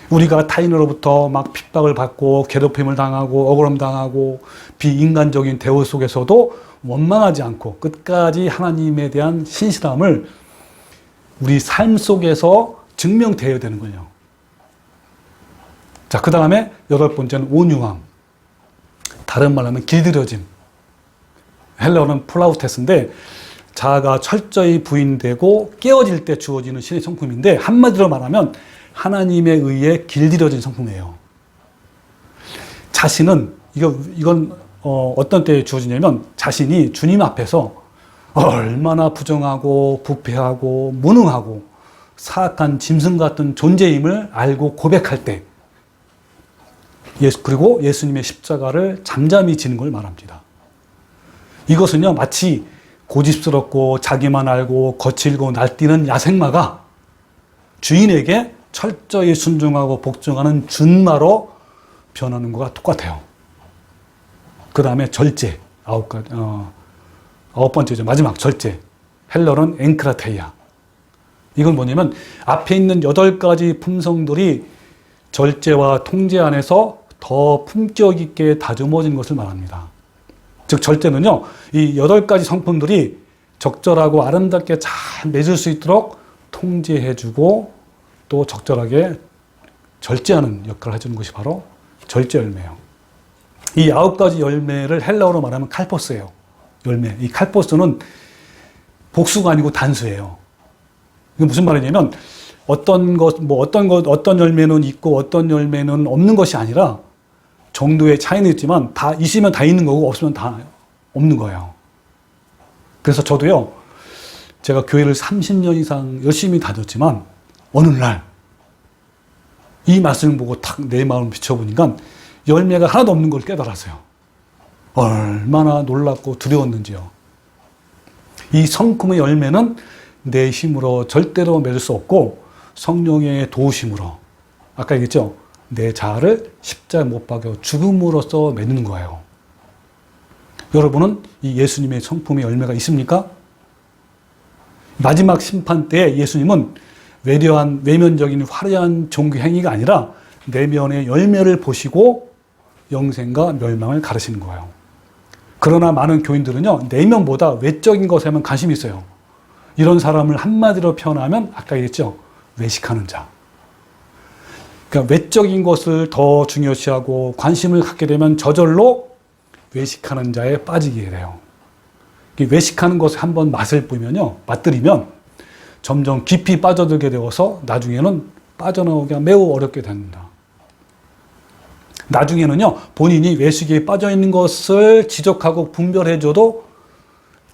우리가 타인으로부터 막 핍박을 받고 괴롭힘을 당하고 억울함 당하고 비인간적인 대우 속에서도 원망하지 않고 끝까지 하나님에 대한 신실함을 우리 삶 속에서 증명되어야 되는 거예요. 자, 그 다음에 8번째는 온유함. 다른 말로 하면 길들여짐. 헬라어는 플라우테스인데 자아가 철저히 부인되고 깨어질 때 주어지는 신의 성품인데, 한마디로 말하면 하나님에 의해 길들여진 성품이에요. 자신은, 이건 어떤 때에 주어지냐면, 자신이 주님 앞에서 얼마나 부정하고 부패하고 무능하고 사악한 짐승 같은 존재임을 알고 고백할 때, 그리고 예수님의 십자가를 잠잠히 지는 걸 말합니다. 이것은요, 마치 고집스럽고 자기만 알고 거칠고 날뛰는 야생마가 주인에게 철저히 순종하고 복종하는 준마로 변하는 것과 똑같아요. 그 다음에 절제, 아홉 번째죠. 마지막 절제. 헬라어는 엔크라테이아. 이건 뭐냐면 앞에 있는 8가지 품성들이 절제와 통제 안에서 더 품격 있게 다듬어진 것을 말합니다. 즉 절제는요, 이 8가지 성품들이 적절하고 아름답게 잘 맺을 수 있도록 통제해주고 또 적절하게 절제하는 역할을 해주는 것이 바로 절제 열매예요. 이 9가지 열매를 헬라어로 말하면 칼포스예요. 열매. 이 칼포스는 복수가 아니고 단수예요. 이게 무슨 말이냐면 어떤 열매는 있고 어떤 열매는 없는 것이 아니라 정도의 차이는 있지만 다 있으면 다 있는 거고 없으면 다 없는 거예요. 그래서 저도요, 제가 교회를 30년 이상 열심히 다녔지만 어느 날 이 말씀을 보고 탁 내 마음을 비춰보니까 열매가 하나도 없는 걸 깨달았어요. 얼마나 놀랍고 두려웠는지요. 이 성품의 열매는 내 힘으로 절대로 맺을 수 없고 성령의 도우심으로, 아까 얘기했죠, 내 자아를 십자가에 못 박여 죽음으로써 맺는 거예요. 여러분은 이 예수님의 성품의 열매가 있습니까? 마지막 심판 때 예수님은 외면적인 화려한 종교 행위가 아니라 내면의 열매를 보시고 영생과 멸망을 가르치는 거예요. 그러나 많은 교인들은요, 내면보다 외적인 것에만 관심이 있어요. 이런 사람을 한마디로 표현하면 아까 얘기했죠, 외식하는 자. 그러니까 외적인 것을 더 중요시하고 관심을 갖게 되면 저절로 외식하는 자에 빠지게 돼요. 외식하는 것에 한번 맛을 보면요, 맛들이면 점점 깊이 빠져들게 되어서 나중에는 빠져나오기가 매우 어렵게 됩니다. 나중에는요, 본인이 외식에 빠져 있는 것을 지적하고 분별해줘도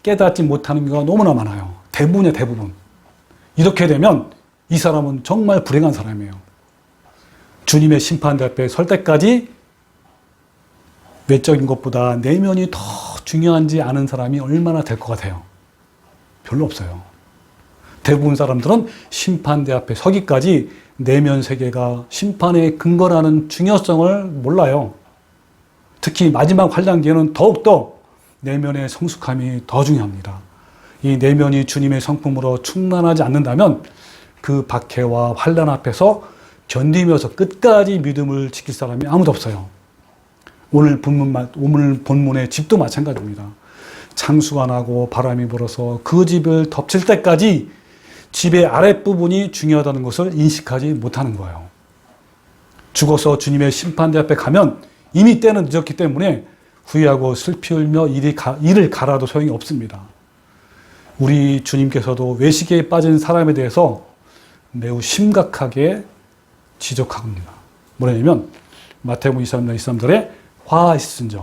깨닫지 못하는 경우가 너무나 많아요. 대부분이에요, 대부분. 이렇게 되면 이 사람은 정말 불행한 사람이에요. 주님의 심판대 앞에 설 때까지 외적인 것보다 내면이 더 중요한지 아는 사람이 얼마나 될 것 같아요? 별로 없어요. 대부분 사람들은 심판대 앞에 서기까지 내면 세계가 심판의 근거라는 중요성을 몰라요. 특히 마지막 환란기에는 더욱더 내면의 성숙함이 더 중요합니다. 이 내면이 주님의 성품으로 충만하지 않는다면 그 박해와 환란 앞에서 견디면서 끝까지 믿음을 지킬 사람이 아무도 없어요. 오늘 본문의 집도 마찬가지입니다. 창수가 나고 바람이 불어서 그 집을 덮칠 때까지 집의 아랫부분이 중요하다는 것을 인식하지 못하는 거예요. 죽어서 주님의 심판대 앞에 가면 이미 때는 늦었기 때문에 후회하고 슬피 울며 이를 갈아도 소용이 없습니다. 우리 주님께서도 외식에 빠진 사람에 대해서 매우 심각하게 지적합니다. 뭐냐면 마태복음 23장 23절에 화 있은즉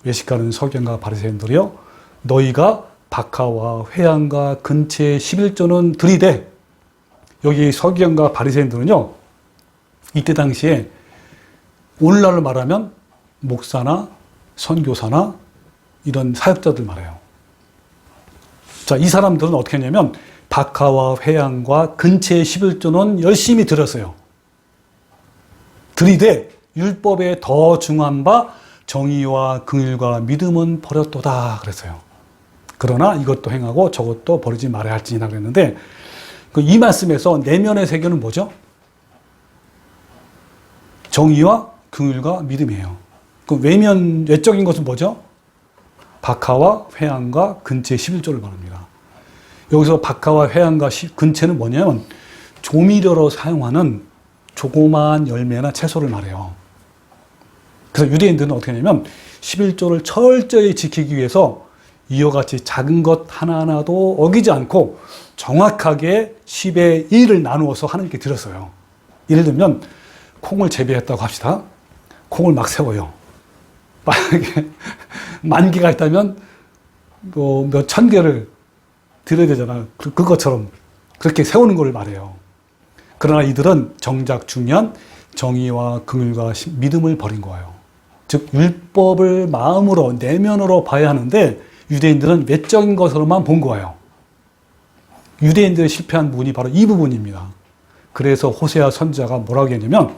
외식하는 서기관과 바리새인들이여 너희가 박하와 회향과 근체의 11조는 들이되. 여기 서기관과 바리새인들은요, 이때 당시에 오늘날로 말하면 목사나 선교사나 이런 사역자들 말해요. 자, 이 사람들은 어떻게 했냐면 박하와 회향과 근체의 11조는 열심히 들였어요. 들이되 율법에 더 중한 바 정의와 긍휼과 믿음은 버렸도다 그랬어요. 그러나 이것도 행하고 저것도 버리지 말아야 할지니라 그랬는데, 이 말씀에서 내면의 세계는 뭐죠? 정의와 긍휼과 믿음이에요. 그 외적인 것은 뭐죠? 박하와 회향과 근체의 11조를 말합니다. 여기서 박하와 회향과 근체는 뭐냐면 조미료로 사용하는 조그마한 열매나 채소를 말해요. 그래서 유대인들은 어떻게 하냐면 11조를 철저히 지키기 위해서 이와 같이 작은 것 하나하나도 어기지 않고 정확하게 10의 1을 나누어서 하나님께 드렸어요. 예를 들면 콩을 재배했다고 합시다. 콩을 막 세워요. 만약에 10,000개가 있다면 몇 천 개를 드려야 되잖아. 그것처럼 그렇게 세우는 걸 말해요. 그러나 이들은 정작 중요한 정의와 긍휼과 믿음을 버린 거예요. 즉 율법을 마음으로 내면으로 봐야 하는데 유대인들은 외적인 것으로만 본 거예요. 유대인들이 실패한 부분이 바로 이 부분입니다. 그래서 호세아 선지자가 뭐라고 했냐면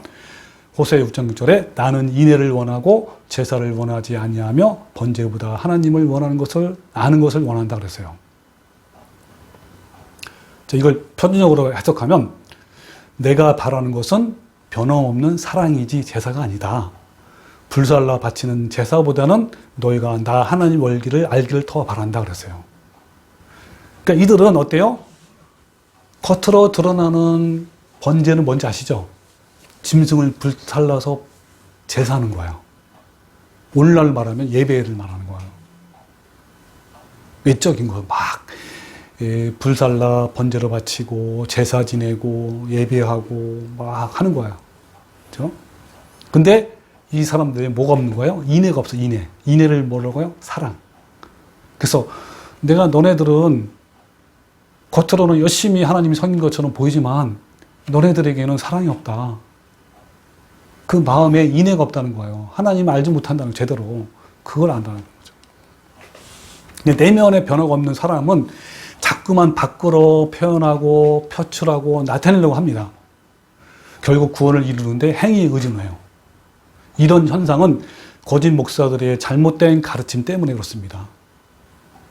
호세아 6장 6절에 나는 인애를 원하고 제사를 원하지 아니하며 번제보다 하나님을 원하는 것을 아는 것을 원한다 그랬어요. 자, 이걸 표준적으로 해석하면 내가 바라는 것은 변함없는 사랑이지 제사가 아니다. 불살라 바치는 제사보다는 너희가 나 하나님 알기를 더 바란다 그랬어요. 그러니까 이들은 어때요? 겉으로 드러나는 번제는 뭔지 아시죠? 짐승을 불살라서 제사하는 거예요. 오늘날 말하면 예배를 말하는 거예요. 외적인 거 막 불살라 번제로 바치고 제사 지내고 예배하고 막 하는 거예요. 그렇죠? 근데 이 사람들이 뭐가 없는 거예요? 인애가 없어, 인애. 인애를 뭐라고요? 사랑. 그래서 내가 너네들은 겉으로는 열심히 하나님이 섬긴 것처럼 보이지만 너네들에게는 사랑이 없다. 그 마음에 인애가 없다는 거예요. 하나님을 알지 못한다는 제대로. 그걸 안다는 거죠. 근데 내면에 변화가 없는 사람은 자꾸만 밖으로 표현하고 표출하고 나타내려고 합니다. 결국 구원을 이루는데 행위에 의존해요. 이런 현상은 거짓 목사들의 잘못된 가르침 때문에 그렇습니다.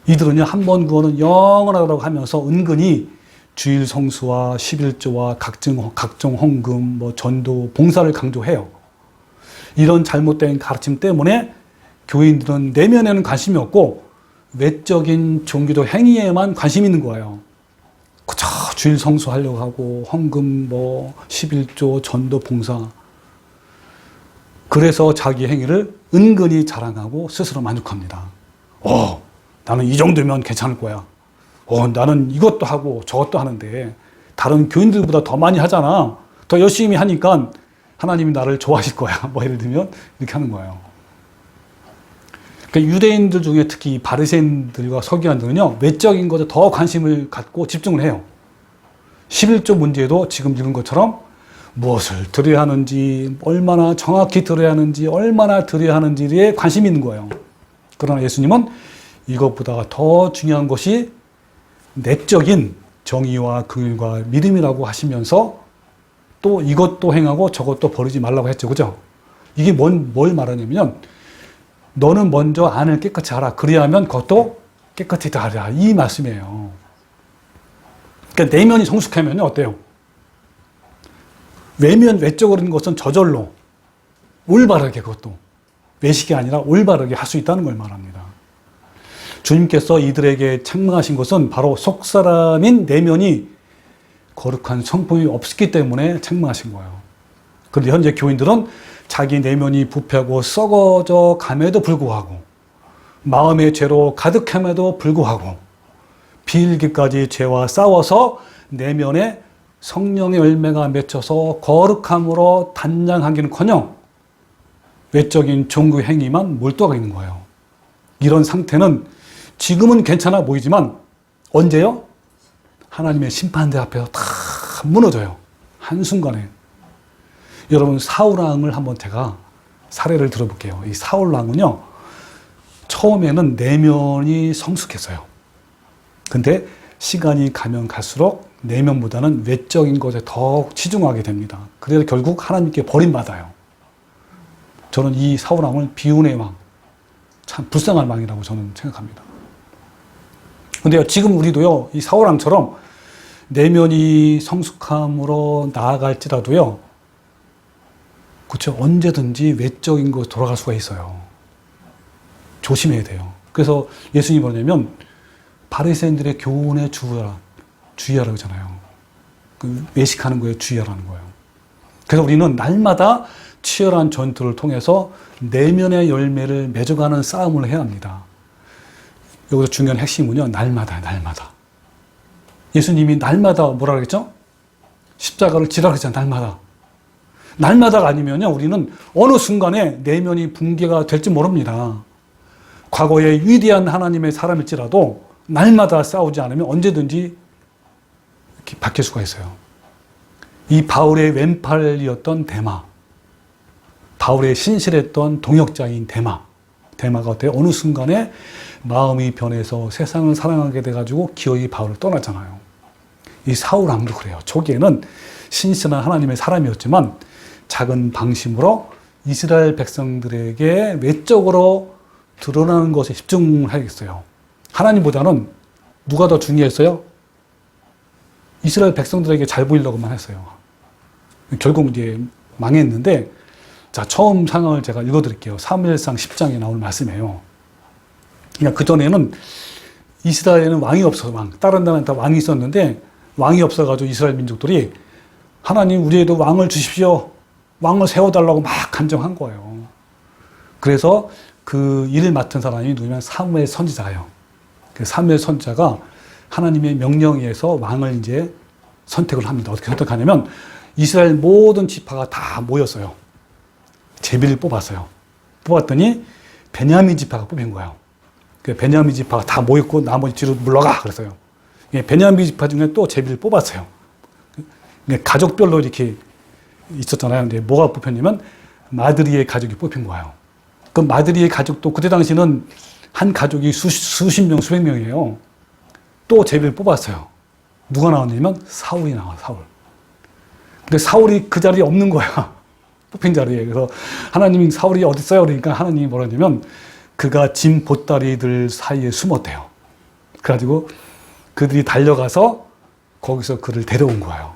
이들은요, 한 번 구원은 영원하다고 하면서 은근히 주일 성수와 11조와 각종 헌금, 전도, 봉사를 강조해요. 이런 잘못된 가르침 때문에 교인들은 내면에는 관심이 없고 외적인 종교적 행위에만 관심이 있는 거예요. 그저 주일 성수하려고 하고 헌금, 11조, 전도, 봉사. 그래서 자기 행위를 은근히 자랑하고 스스로 만족합니다. 나는 이 정도면 괜찮을 거야. 나는 이것도 하고 저것도 하는데 다른 교인들보다 더 많이 하잖아. 더 열심히 하니까 하나님이 나를 좋아하실 거야. 예를 들면 이렇게 하는 거예요. 그러니까 유대인들 중에 특히 바리새인들과 서기관들은요, 외적인 것에 더 관심을 갖고 집중을 해요. 11조 문제도 지금 읽은 것처럼 무엇을 드려야 하는지, 얼마나 정확히 드려야 하는지, 얼마나 드려야 하는지에 관심이 있는 거예요. 그러나 예수님은 이것보다 더 중요한 것이 내적인 정의와 긍휼과 믿음이라고 하시면서 또 이것도 행하고 저것도 버리지 말라고 했죠. 그죠? 이게 뭘 말하냐면 너는 먼저 안을 깨끗이 하라. 그리하면 그것도 깨끗이 다 하라. 이 말씀이에요. 그러니까 내면이 성숙하면 어때요? 외적으로 있는 것은 저절로 올바르게 그것도 외식이 아니라 올바르게 할 수 있다는 걸 말합니다. 주님께서 이들에게 책망하신 것은 바로 속사람인 내면이 거룩한 성품이 없었기 때문에 책망하신 거예요. 그런데 현재 교인들은 자기 내면이 부패하고 썩어져 감에도 불구하고 마음의 죄로 가득함에도 불구하고 비일기까지 죄와 싸워서 내면에 성령의 열매가 맺혀서 거룩함으로 단장하기는커녕 외적인 종교 행위만 몰두하고 있는 거예요. 이런 상태는 지금은 괜찮아 보이지만 언제요? 하나님의 심판대 앞에서 다 무너져요. 한순간에. 여러분, 사울왕을 한번 제가 사례를 들어볼게요. 이 사울왕은요, 처음에는 내면이 성숙했어요. 근데 시간이 가면 갈수록 내면보다는 외적인 것에 더 치중하게 됩니다. 그래서 결국 하나님께 버림받아요. 저는 이 사울왕을 비운의 왕, 참 불쌍한 왕이라고 저는 생각합니다. 근데요, 지금 우리도요, 이 사울왕처럼 내면이 성숙함으로 나아갈지라도요, 그렇죠, 언제든지 외적인 것으로 돌아갈 수가 있어요. 조심해야 돼요. 그래서 예수님이 뭐냐면 바리새인들의 교훈에 주의하라고 하잖아요. 그 외식하는 거에 주의하라는 거예요. 그래서 우리는 날마다 치열한 전투를 통해서 내면의 열매를 맺어가는 싸움을 해야 합니다. 여기서 중요한 핵심은요, 날마다. 예수님이 날마다 뭐라 그랬죠? 십자가를 지라 그랬잖아요, 날마다가 아니면요, 우리는 어느 순간에 내면이 붕괴가 될지 모릅니다. 과거에 위대한 하나님의 사람일지라도 날마다 싸우지 않으면 언제든지 이렇게 바뀔 수가 있어요. 이 바울의 왼팔이었던 데마, 바울의 신실했던 동역자인 데마가 어때요? 어느 순간에 마음이 변해서 세상을 사랑하게 돼가지고 기어이 바울을 떠났잖아요. 이 사울왕도 그래요. 초기에는 신실한 하나님의 사람이었지만 작은 방심으로 이스라엘 백성들에게 외적으로 드러나는 것에 집중하겠어요. 하나님보다는 누가 더 중요했어요? 이스라엘 백성들에게 잘 보이려고만 했어요. 결국 이제 망했는데, 자, 처음 상황을 제가 읽어드릴게요. 사무엘상 10장에 나오는 말씀이에요. 그러니까 그전에는 이스라엘에는 왕이 없어서 다른 나라는 다 왕이 있었는데 왕이 없어가지고 이스라엘 민족들이 하나님 우리에도 왕을 주십시오. 왕을 세워달라고 막 간청한 거예요. 그래서 그 일을 맡은 사람이 누구냐면 사무엘 선지자예요. 그 사무엘 선지자가 하나님의 명령에 의해서 왕을 이제 선택을 합니다. 어떻게 선택하냐면 이스라엘 모든 지파가 다 모였어요. 제비를 뽑았어요. 뽑았더니 베냐민 지파가 뽑힌 거예요. 그 베냐민 지파가 다 모였고 나머지 뒤로 물러가 그랬어요. 베냐민 지파 중에 또 제비를 뽑았어요. 가족별로 이렇게 있었잖아요. 근데 뭐가 뽑혔냐면 마드리의 가족이 뽑힌 거예요. 그 마드리의 가족도 그때 당시는 한 가족이 수십 명, 수백 명이에요. 또 제비를 뽑았어요. 누가 나왔냐면 사울이 나와, 사울. 근데 사울이 그 자리에 없는 거야. 뽑힌 자리에. 그래서 하나님이 사울이 어디 있어요? 그러니까 하나님이 뭐라 하냐면 그가 짐 보따리들 사이에 숨었대요. 그래가지고 그들이 달려가서 거기서 그를 데려온 거예요.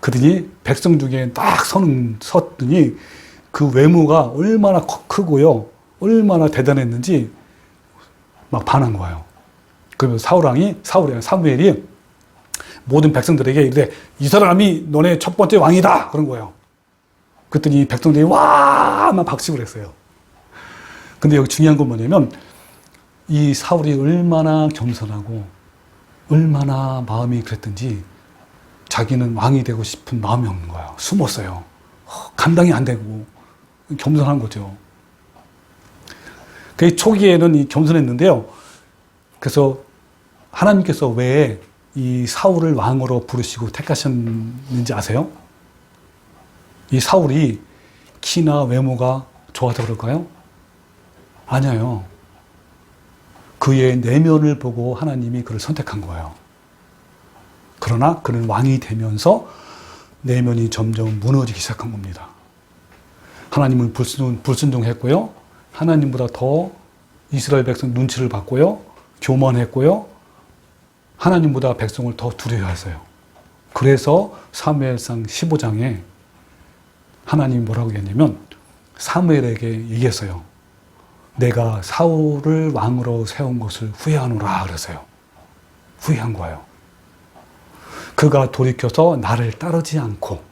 그들이 백성 중에 딱 섰더니 그 외모가 얼마나 크고요. 얼마나 대단했는지 막 반한 거예요. 그러면서 사무엘이 모든 백성들에게 이래, 이 사람이 너네 첫 번째 왕이다. 그런 거예요. 그랬더니 백성들이 와! 막 박수를 했어요. 근데 여기 중요한 건 뭐냐면 이 사울이 얼마나 겸손하고 얼마나 마음이 그랬든지 자기는 왕이 되고 싶은 마음이 없는 거예요. 숨었어요. 감당이 안 되고 겸손한 거죠. 그 초기에는 이 겸손했는데요. 그래서 하나님께서 왜 이 사울을 왕으로 부르시고 택하셨는지 아세요? 이 사울이 키나 외모가 좋아서 그럴까요? 아니에요. 그의 내면을 보고 하나님이 그를 선택한 거예요. 그러나 그는 왕이 되면서 내면이 점점 무너지기 시작한 겁니다. 하나님을 불순종했고요. 하나님보다 더 이스라엘 백성 눈치를 봤고요. 교만했고요. 하나님보다 백성을 더 두려워했어요. 그래서 사무엘상 15장에 하나님이 뭐라고 했냐면 사무엘에게 얘기했어요. 내가 사울을 왕으로 세운 것을 후회하노라 그랬어요. 후회한 거예요. 그가 돌이켜서 나를 따르지 않고,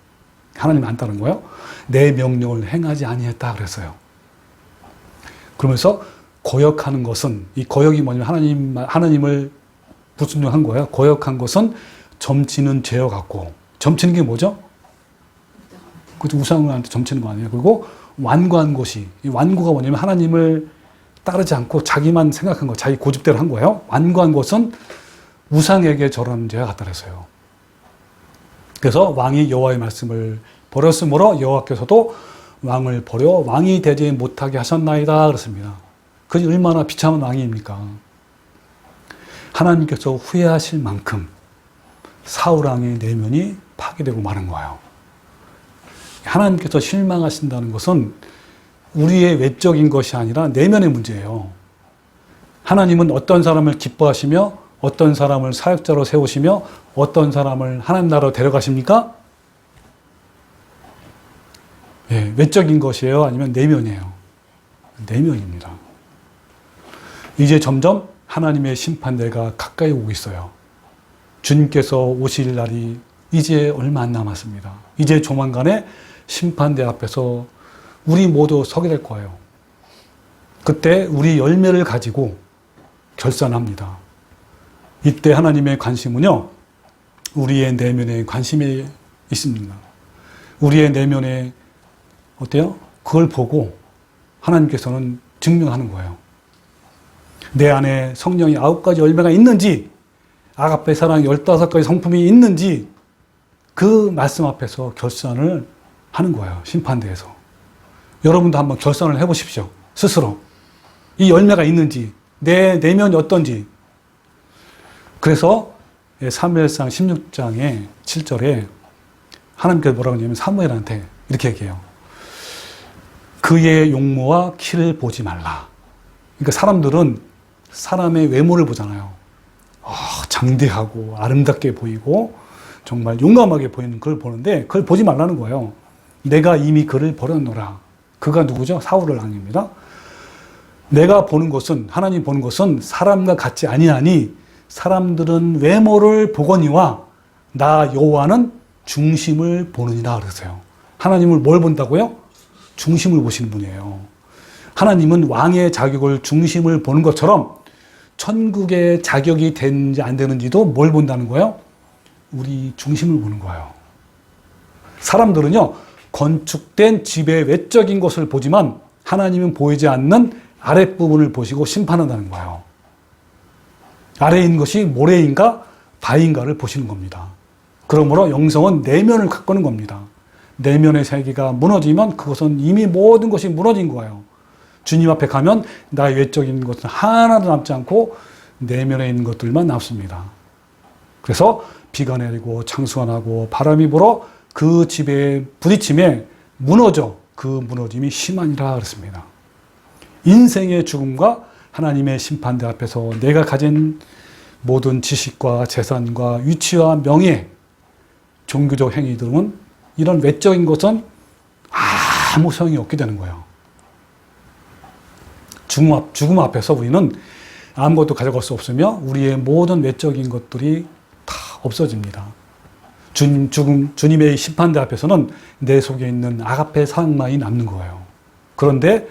하나님 안 따른 거예요. 내 명령을 행하지 아니했다 그랬어요. 그러면서 거역하는 것은, 이 거역이 뭐냐면 하나님을 불순종한 거예요. 거역한 것은 점치는 죄와 같고, 점치는 게 뭐죠? 그 우상한테 점치는 거 아니에요. 그리고 완고한 것이, 이 완고가 뭐냐면 하나님을 따르지 않고 자기만 생각한 거, 자기 고집대로 한 거예요. 완고한 것은 우상에게 절하는 죄가 같다 그랬어요. 그래서 왕이 여호와의 말씀을 버렸으므로 여호와께서도 왕을 버려 왕이 되지 못하게 하셨나이다 그렇습니다. 그게 얼마나 비참한 왕입니까? 하나님께서 후회하실 만큼 사울 왕의 내면이 파괴되고 마는 거예요. 하나님께서 실망하신다는 것은 우리의 외적인 것이 아니라 내면의 문제예요. 하나님은 어떤 사람을 기뻐하시며 어떤 사람을 사역자로 세우시며 어떤 사람을 하나님 나라로 데려가십니까? 네, 외적인 것이에요? 아니면 내면이에요? 내면입니다. 이제 점점 하나님의 심판대가 가까이 오고 있어요. 주님께서 오실 날이 이제 얼마 안 남았습니다. 이제 조만간에 심판대 앞에서 우리 모두 서게 될 거예요. 그때 우리 열매를 가지고 결산합니다. 이때 하나님의 관심은요, 우리의 내면에 관심이 있습니다. 우리의 내면에 어때요? 그걸 보고 하나님께서는 증명하는 거예요. 내 안에 성령이 9가지 열매가 있는지, 아가페 사랑 15가지 성품이 있는지 그 말씀 앞에서 결산을 하는 거예요. 심판대에서. 여러분도 한번 결산을 해보십시오. 스스로. 이 열매가 있는지, 내 내면이 어떤지. 그래서 사무엘상 16장의 7절에 하나님께서 뭐라고 하냐면 사무엘한테 이렇게 얘기해요. 그의 용모와 키를 보지 말라. 그러니까 사람들은 사람의 외모를 보잖아요. 장대하고 아름답게 보이고 정말 용감하게 보이는 걸 보는데 그걸 보지 말라는 거예요. 내가 이미 그를 버렸노라. 그가 누구죠? 사울을 왕입니다. 내가 보는 것은, 하나님 보는 것은 사람과 같지 아니하니 사람들은 외모를 보거니와 나 여호와는 중심을 보느니라 그러세요. 하나님을 뭘 본다고요? 중심을 보시는 분이에요. 하나님은 왕의 자격을 중심을 보는 것처럼 천국의 자격이 되는지 안 되는지도 뭘 본다는 거예요? 우리 중심을 보는 거예요. 사람들은요, 건축된 집의 외적인 것을 보지만 하나님은 보이지 않는 아랫부분을 보시고 심판한다는 거예요. 아래에 있는 것이 모래인가 바위인가를 보시는 겁니다. 그러므로 영성은 내면을 가꾸는 겁니다. 내면의 세계가 무너지면 그것은 이미 모든 것이 무너진 거예요. 주님 앞에 가면 나의 외적인 것은 하나도 남지 않고 내면에 있는 것들만 남습니다. 그래서 비가 내리고 창수가 나고 바람이 불어 그 집에 부딪힘에 무너져 그 무너짐이 심하니라 그랬습니다. 인생의 죽음과 하나님의 심판대 앞에서 내가 가진 모든 지식과 재산과 위치와 명예, 종교적 행위들은 이런 외적인 것은 아무 소용이 없게 되는 거예요. 죽음 앞에서 우리는 아무것도 가져갈 수 없으며 우리의 모든 외적인 것들이 다 없어집니다. 주님의 심판대 앞에서는 내 속에 있는 아가페 사랑만이 남는 거예요. 그런데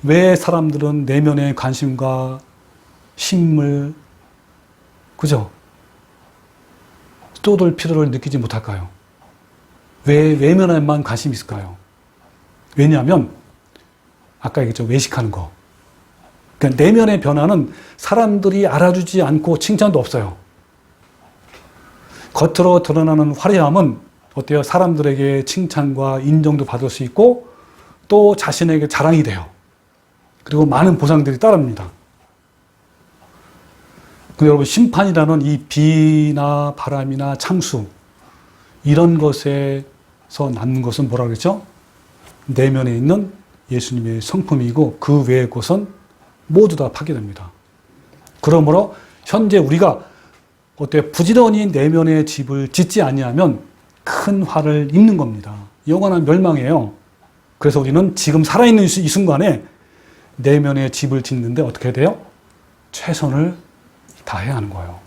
왜 사람들은 내면의 관심과 심을, 그죠? 쏟을 필요를 느끼지 못할까요? 왜 외면에만 관심이 있을까요? 왜냐하면 아까 얘기했죠. 외식하는 거. 그러니까 내면의 변화는 사람들이 알아주지 않고 칭찬도 없어요. 겉으로 드러나는 화려함은 어때요? 사람들에게 칭찬과 인정도 받을 수 있고 또 자신에게 자랑이 돼요. 그리고 많은 보상들이 따릅니다. 근데 여러분, 심판이라는 이 비나 바람이나 창수, 이런 것에서 남는 것은 뭐라 그랬죠? 내면에 있는 예수님의 성품이고 그 외의 것은 모두 다 파괴됩니다. 그러므로 현재 우리가 어때 부지런히 내면의 집을 짓지 아니하면 큰 화를 입는 겁니다. 영원한 멸망이에요. 그래서 우리는 지금 살아있는 이 순간에 내면의 집을 짓는데 어떻게 돼요? 최선을 다해야 하는 거예요.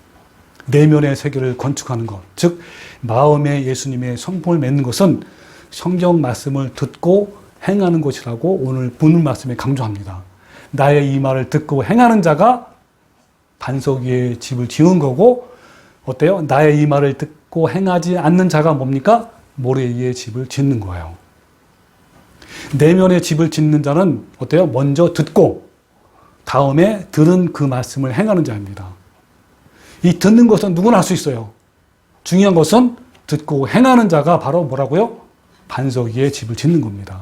내면의 세계를 건축하는 것, 즉 마음에 예수님의 성품을 맺는 것은 성경 말씀을 듣고 행하는 것이라고 오늘 본문 말씀에 강조합니다. 나의 이 말을 듣고 행하는 자가 반석 위에 집을 지은 거고, 어때요? 나의 이 말을 듣고 행하지 않는 자가 뭡니까? 모래 위에 집을 짓는 거예요. 내면에 집을 짓는 자는 어때요? 먼저 듣고 다음에 들은 그 말씀을 행하는 자입니다. 이 듣는 것은 누구나 할 수 있어요. 중요한 것은 듣고 행하는 자가 바로 뭐라고요? 반석 위에 집을 짓는 겁니다.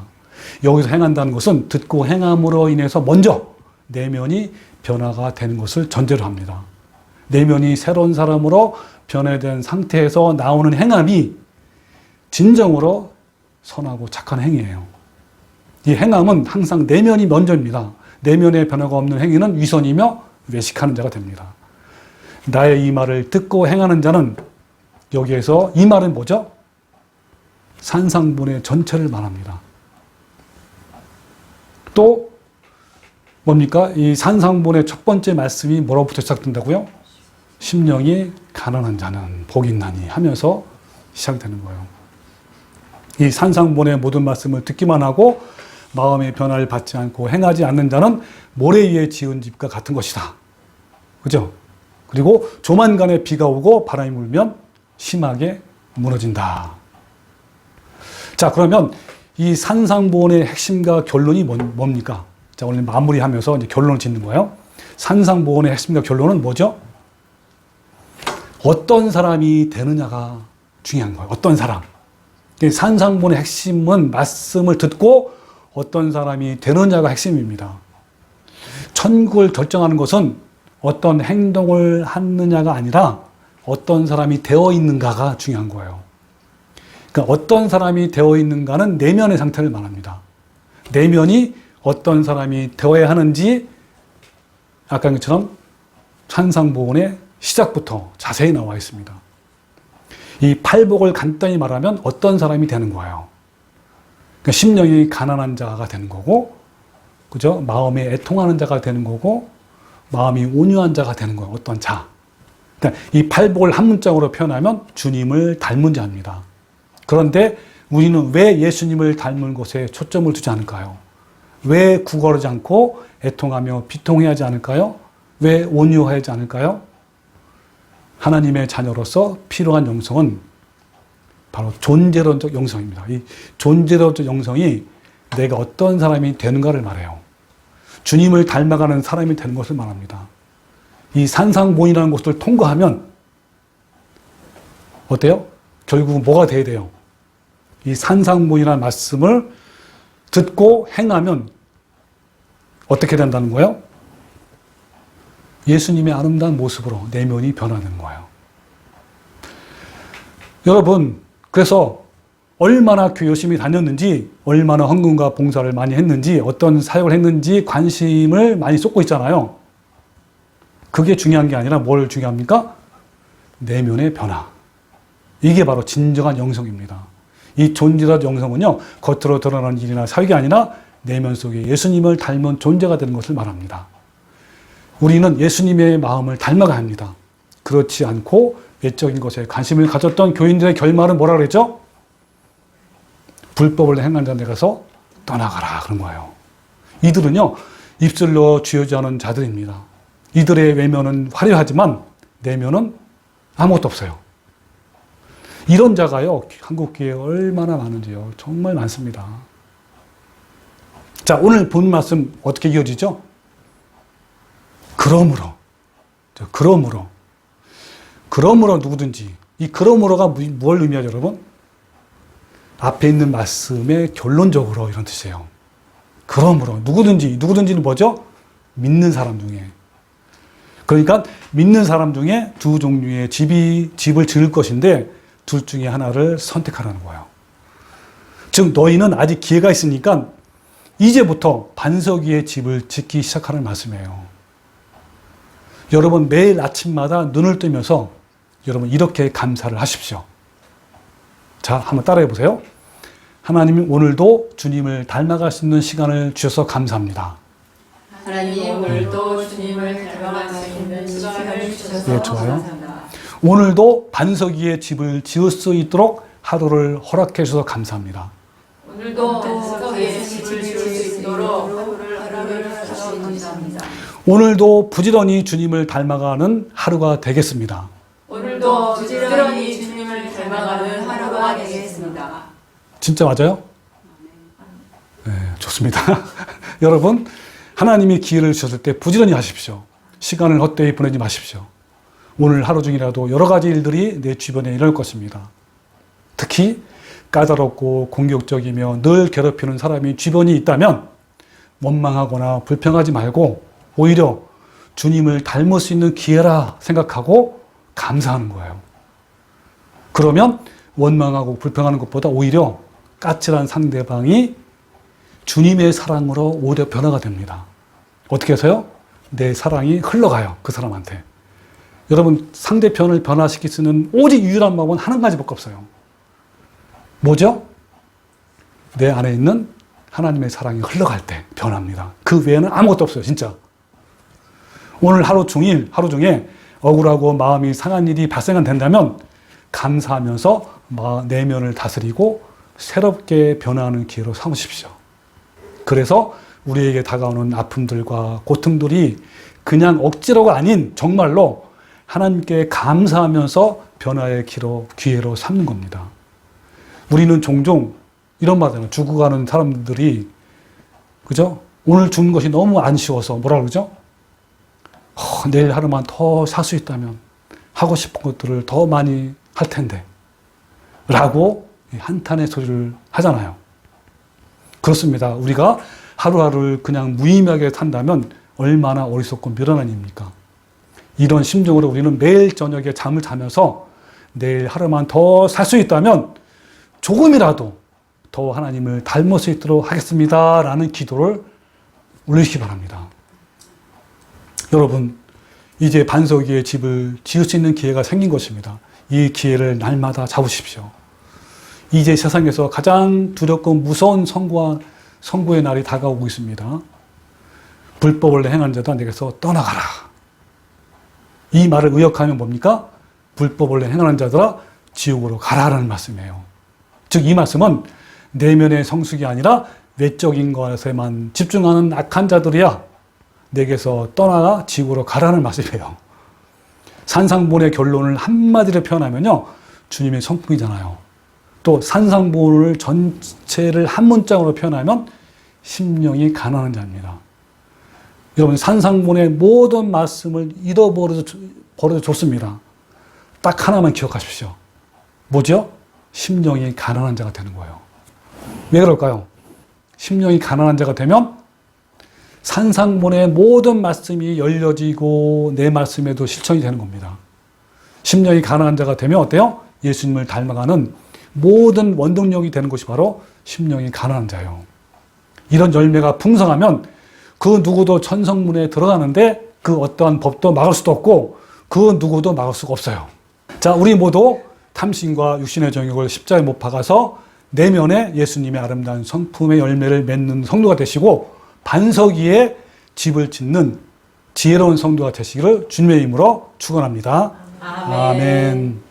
여기서 행한다는 것은 듣고 행함으로 인해서 먼저 내면이 변화가 되는 것을 전제로 합니다. 내면이 새로운 사람으로 변화된 상태에서 나오는 행함이 진정으로 선하고 착한 행위예요. 이 행함은 항상 내면이 먼저입니다. 내면의 변화가 없는 행위는 위선이며 외식하는 자가 됩니다. 나의 이 말을 듣고 행하는 자는, 여기에서 이 말은 뭐죠? 산상본의 전체를 말합니다. 또 뭡니까? 이 산상본의 첫 번째 말씀이 뭐로부터 시작된다고요? 심령이 가난한 자는 복이 있나니 하면서 시작되는 거예요. 이 산상본의 모든 말씀을 듣기만 하고 마음의 변화를 받지 않고 행하지 않는 자는 모래 위에 지은 집과 같은 것이다. 그죠? 그리고 조만간에 비가 오고 바람이 불면 심하게 무너진다. 자, 그러면 이 산상본의 핵심과 결론이 뭡니까? 자, 오늘 마무리하면서 이제 결론을 짓는 거예요. 산상본의 핵심과 결론은 뭐죠? 어떤 사람이 되느냐가 중요한 거예요. 어떤 사람. 산상본의 핵심은 말씀을 듣고 어떤 사람이 되느냐가 핵심입니다. 천국을 결정하는 것은 어떤 행동을 하느냐가 아니라 어떤 사람이 되어 있는가가 중요한 거예요. 그러니까 어떤 사람이 되어 있는가는 내면의 상태를 말합니다. 내면이 어떤 사람이 되어야 하는지 아까 것처럼 산상본의 시작부터 자세히 나와 있습니다. 이 팔복을 간단히 말하면 어떤 사람이 되는 거예요. 그러니까 심령이 가난한 자가 되는 거고, 그죠? 마음에 애통하는 자가 되는 거고, 마음이 온유한 자가 되는 거예요. 어떤 자. 그러니까 이 팔복을 한 문장으로 표현하면 주님을 닮은 자입니다. 그런데 우리는 왜 예수님을 닮은 것에 초점을 두지 않을까요? 왜 구걸하지 않고 애통하며 비통해야 하지 않을까요? 왜 온유하지 않을까요? 하나님의 자녀로서 필요한 영성은 바로 존재론적 영성입니다. 이 존재론적 영성이 내가 어떤 사람이 되는가를 말해요. 주님을 닮아가는 사람이 되는 것을 말합니다. 이 산상본이라는 것을 통과하면 어때요? 결국은 뭐가 돼야 돼요? 이 산상본이라는 말씀을 듣고 행하면 어떻게 된다는 거예요? 예수님의 아름다운 모습으로 내면이 변하는 거예요. 여러분, 그래서 얼마나 교회 열심히 다녔는지, 얼마나 헌금과 봉사를 많이 했는지, 어떤 사역을 했는지 관심을 많이 쏟고 있잖아요. 그게 중요한 게 아니라 뭘 중요합니까? 내면의 변화. 이게 바로 진정한 영성입니다. 이 존재적 영성은요, 겉으로 드러나는 일이나 사역이 아니라 내면 속에 예수님을 닮은 존재가 되는 것을 말합니다. 우리는 예수님의 마음을 닮아가야 합니다. 그렇지 않고 외적인 것에 관심을 가졌던 교인들의 결말은 뭐라 그랬죠? 불법을 행한 자들에 가서 떠나가라 그런 거예요. 이들은요, 입술로 쥐어주는 자들입니다. 이들의 외면은 화려하지만 내면은 아무것도 없어요. 이런 자가요, 한국 교회에 얼마나 많은지요. 정말 많습니다. 자, 오늘 본 말씀 어떻게 이어지죠? 그러므로 누구든지, 이 그러므로가 뭘 의미하죠, 여러분? 앞에 있는 말씀의 결론적으로 이런 뜻이에요. 그러므로 누구든지는 뭐죠? 믿는 사람 중에. 그러니까 믿는 사람 중에 두 종류의 집을 지을 것인데 둘 중에 하나를 선택하라는 거예요. 즉 너희는 아직 기회가 있으니까 이제부터 반석 위에 집을 짓기 시작하는 말씀이에요. 여러분 매일 아침마다 눈을 뜨면서 여러분 이렇게 감사를 하십시오. 자, 한번 따라해 보세요. 하나님 오늘도 주님을 닮아갈 수 있는 시간을 주셔서 감사합니다. 하나님 오늘도 주님을 닮아갈 수 있는 시간을 주셔서 네, 좋아요. 감사합니다. 오늘도 반석 위에 집을 지을 수 있도록 하루를 허락해 주셔서 감사합니다. 오늘도 반석 위에 집을 지을 수 있도록 하루를 주셔서 감사합니다. 원하십니다. 오늘도 부지런히 주님을 닮아가는 하루가 되겠습니다. 오늘도 부지런히 주님을 닮아가는 하루가 되겠습니다. 진짜 맞아요? 네, 좋습니다. 여러분, 하나님이 기회를 주셨을 때 부지런히 하십시오. 시간을 헛되이 보내지 마십시오. 오늘 하루 중이라도 여러 가지 일들이 내 주변에 일어날 것입니다. 특히 까다롭고 공격적이며 늘 괴롭히는 사람이 주변이 있다면 원망하거나 불평하지 말고 오히려 주님을 닮을 수 있는 기회라 생각하고 감사하는 거예요. 그러면 원망하고 불평하는 것보다 오히려 까칠한 상대방이 주님의 사랑으로 오히려 변화가 됩니다. 어떻게 해서요? 내 사랑이 흘러가요. 그 사람한테. 여러분, 상대편을 변화시킬 수 있는 오직 유일한 방법은 한 가지밖에 없어요. 뭐죠? 내 안에 있는 하나님의 사랑이 흘러갈 때 변합니다. 그 외에는 아무것도 없어요. 진짜. 오늘 하루 중에 억울하고 마음이 상한 일이 발생된다면 감사하면서 내면을 다스리고 새롭게 변화하는 기회로 삼으십시오. 그래서 우리에게 다가오는 아픔들과 고통들이 그냥 억지로가 아닌 정말로 하나님께 감사하면서 변화의 기회로 삼는 겁니다. 우리는 종종 이런 말 하잖아요. 죽어가는 사람들이, 그죠? 오늘 죽는 것이 너무 안쉬워서 뭐라 그러죠? 내일 하루만 더 살 수 있다면 하고 싶은 것들을 더 많이 할 텐데 라고 한탄의 소리를 하잖아요. 그렇습니다. 우리가 하루하루를 그냥 무의미하게 산다면 얼마나 어리석고 미련한 일입니까? 이런 심정으로 우리는 매일 저녁에 잠을 자면서 내일 하루만 더 살 수 있다면 조금이라도 더 하나님을 닮을 수 있도록 하겠습니다 라는 기도를 올리시기 바랍니다. 여러분, 이제 반석 위에 집을 지을 수 있는 기회가 생긴 것입니다. 이 기회를 날마다 잡으십시오. 이제 세상에서 가장 두렵고 무서운 선고의 날이 다가오고 있습니다. 불법을 행한 자도 내게서 떠나가라. 이 말을 의역하면 뭡니까? 불법을 행하는 자들아 지옥으로 가라라는 말씀이에요. 즉 이 말씀은 내면의 성숙이 아니라 외적인 것에만 집중하는 악한 자들이야 내게서 떠나가 지옥으로 가라는 말씀이에요. 산상본의 결론을 한마디로 표현하면요, 주님의 성품이잖아요. 또 산상본을 전체를 한 문장으로 표현하면 심령이 가난한 자입니다. 여러분, 산상본의 모든 말씀을 잃어버려도 좋습니다. 딱 하나만 기억하십시오. 뭐죠? 심령이 가난한 자가 되는 거예요. 왜 그럴까요? 심령이 가난한 자가 되면 산상본의 모든 말씀이 열려지고 내 말씀에도 실천이 되는 겁니다. 심령이 가난한 자가 되면 어때요? 예수님을 닮아가는 모든 원동력이 되는 것이 바로 심령이 가난한 자예요. 이런 열매가 풍성하면 그 누구도 천성문에 들어가는데 그 어떠한 법도 막을 수도 없고 그 누구도 막을 수가 없어요. 자, 우리 모두 탐심과 육신의 정욕을 십자가에 못 박아서 내면에 예수님의 아름다운 성품의 열매를 맺는 성도가 되시고 반석 위에 집을 짓는 지혜로운 성도가 되시기를 주님의 이름으로 축원합니다. 아멘.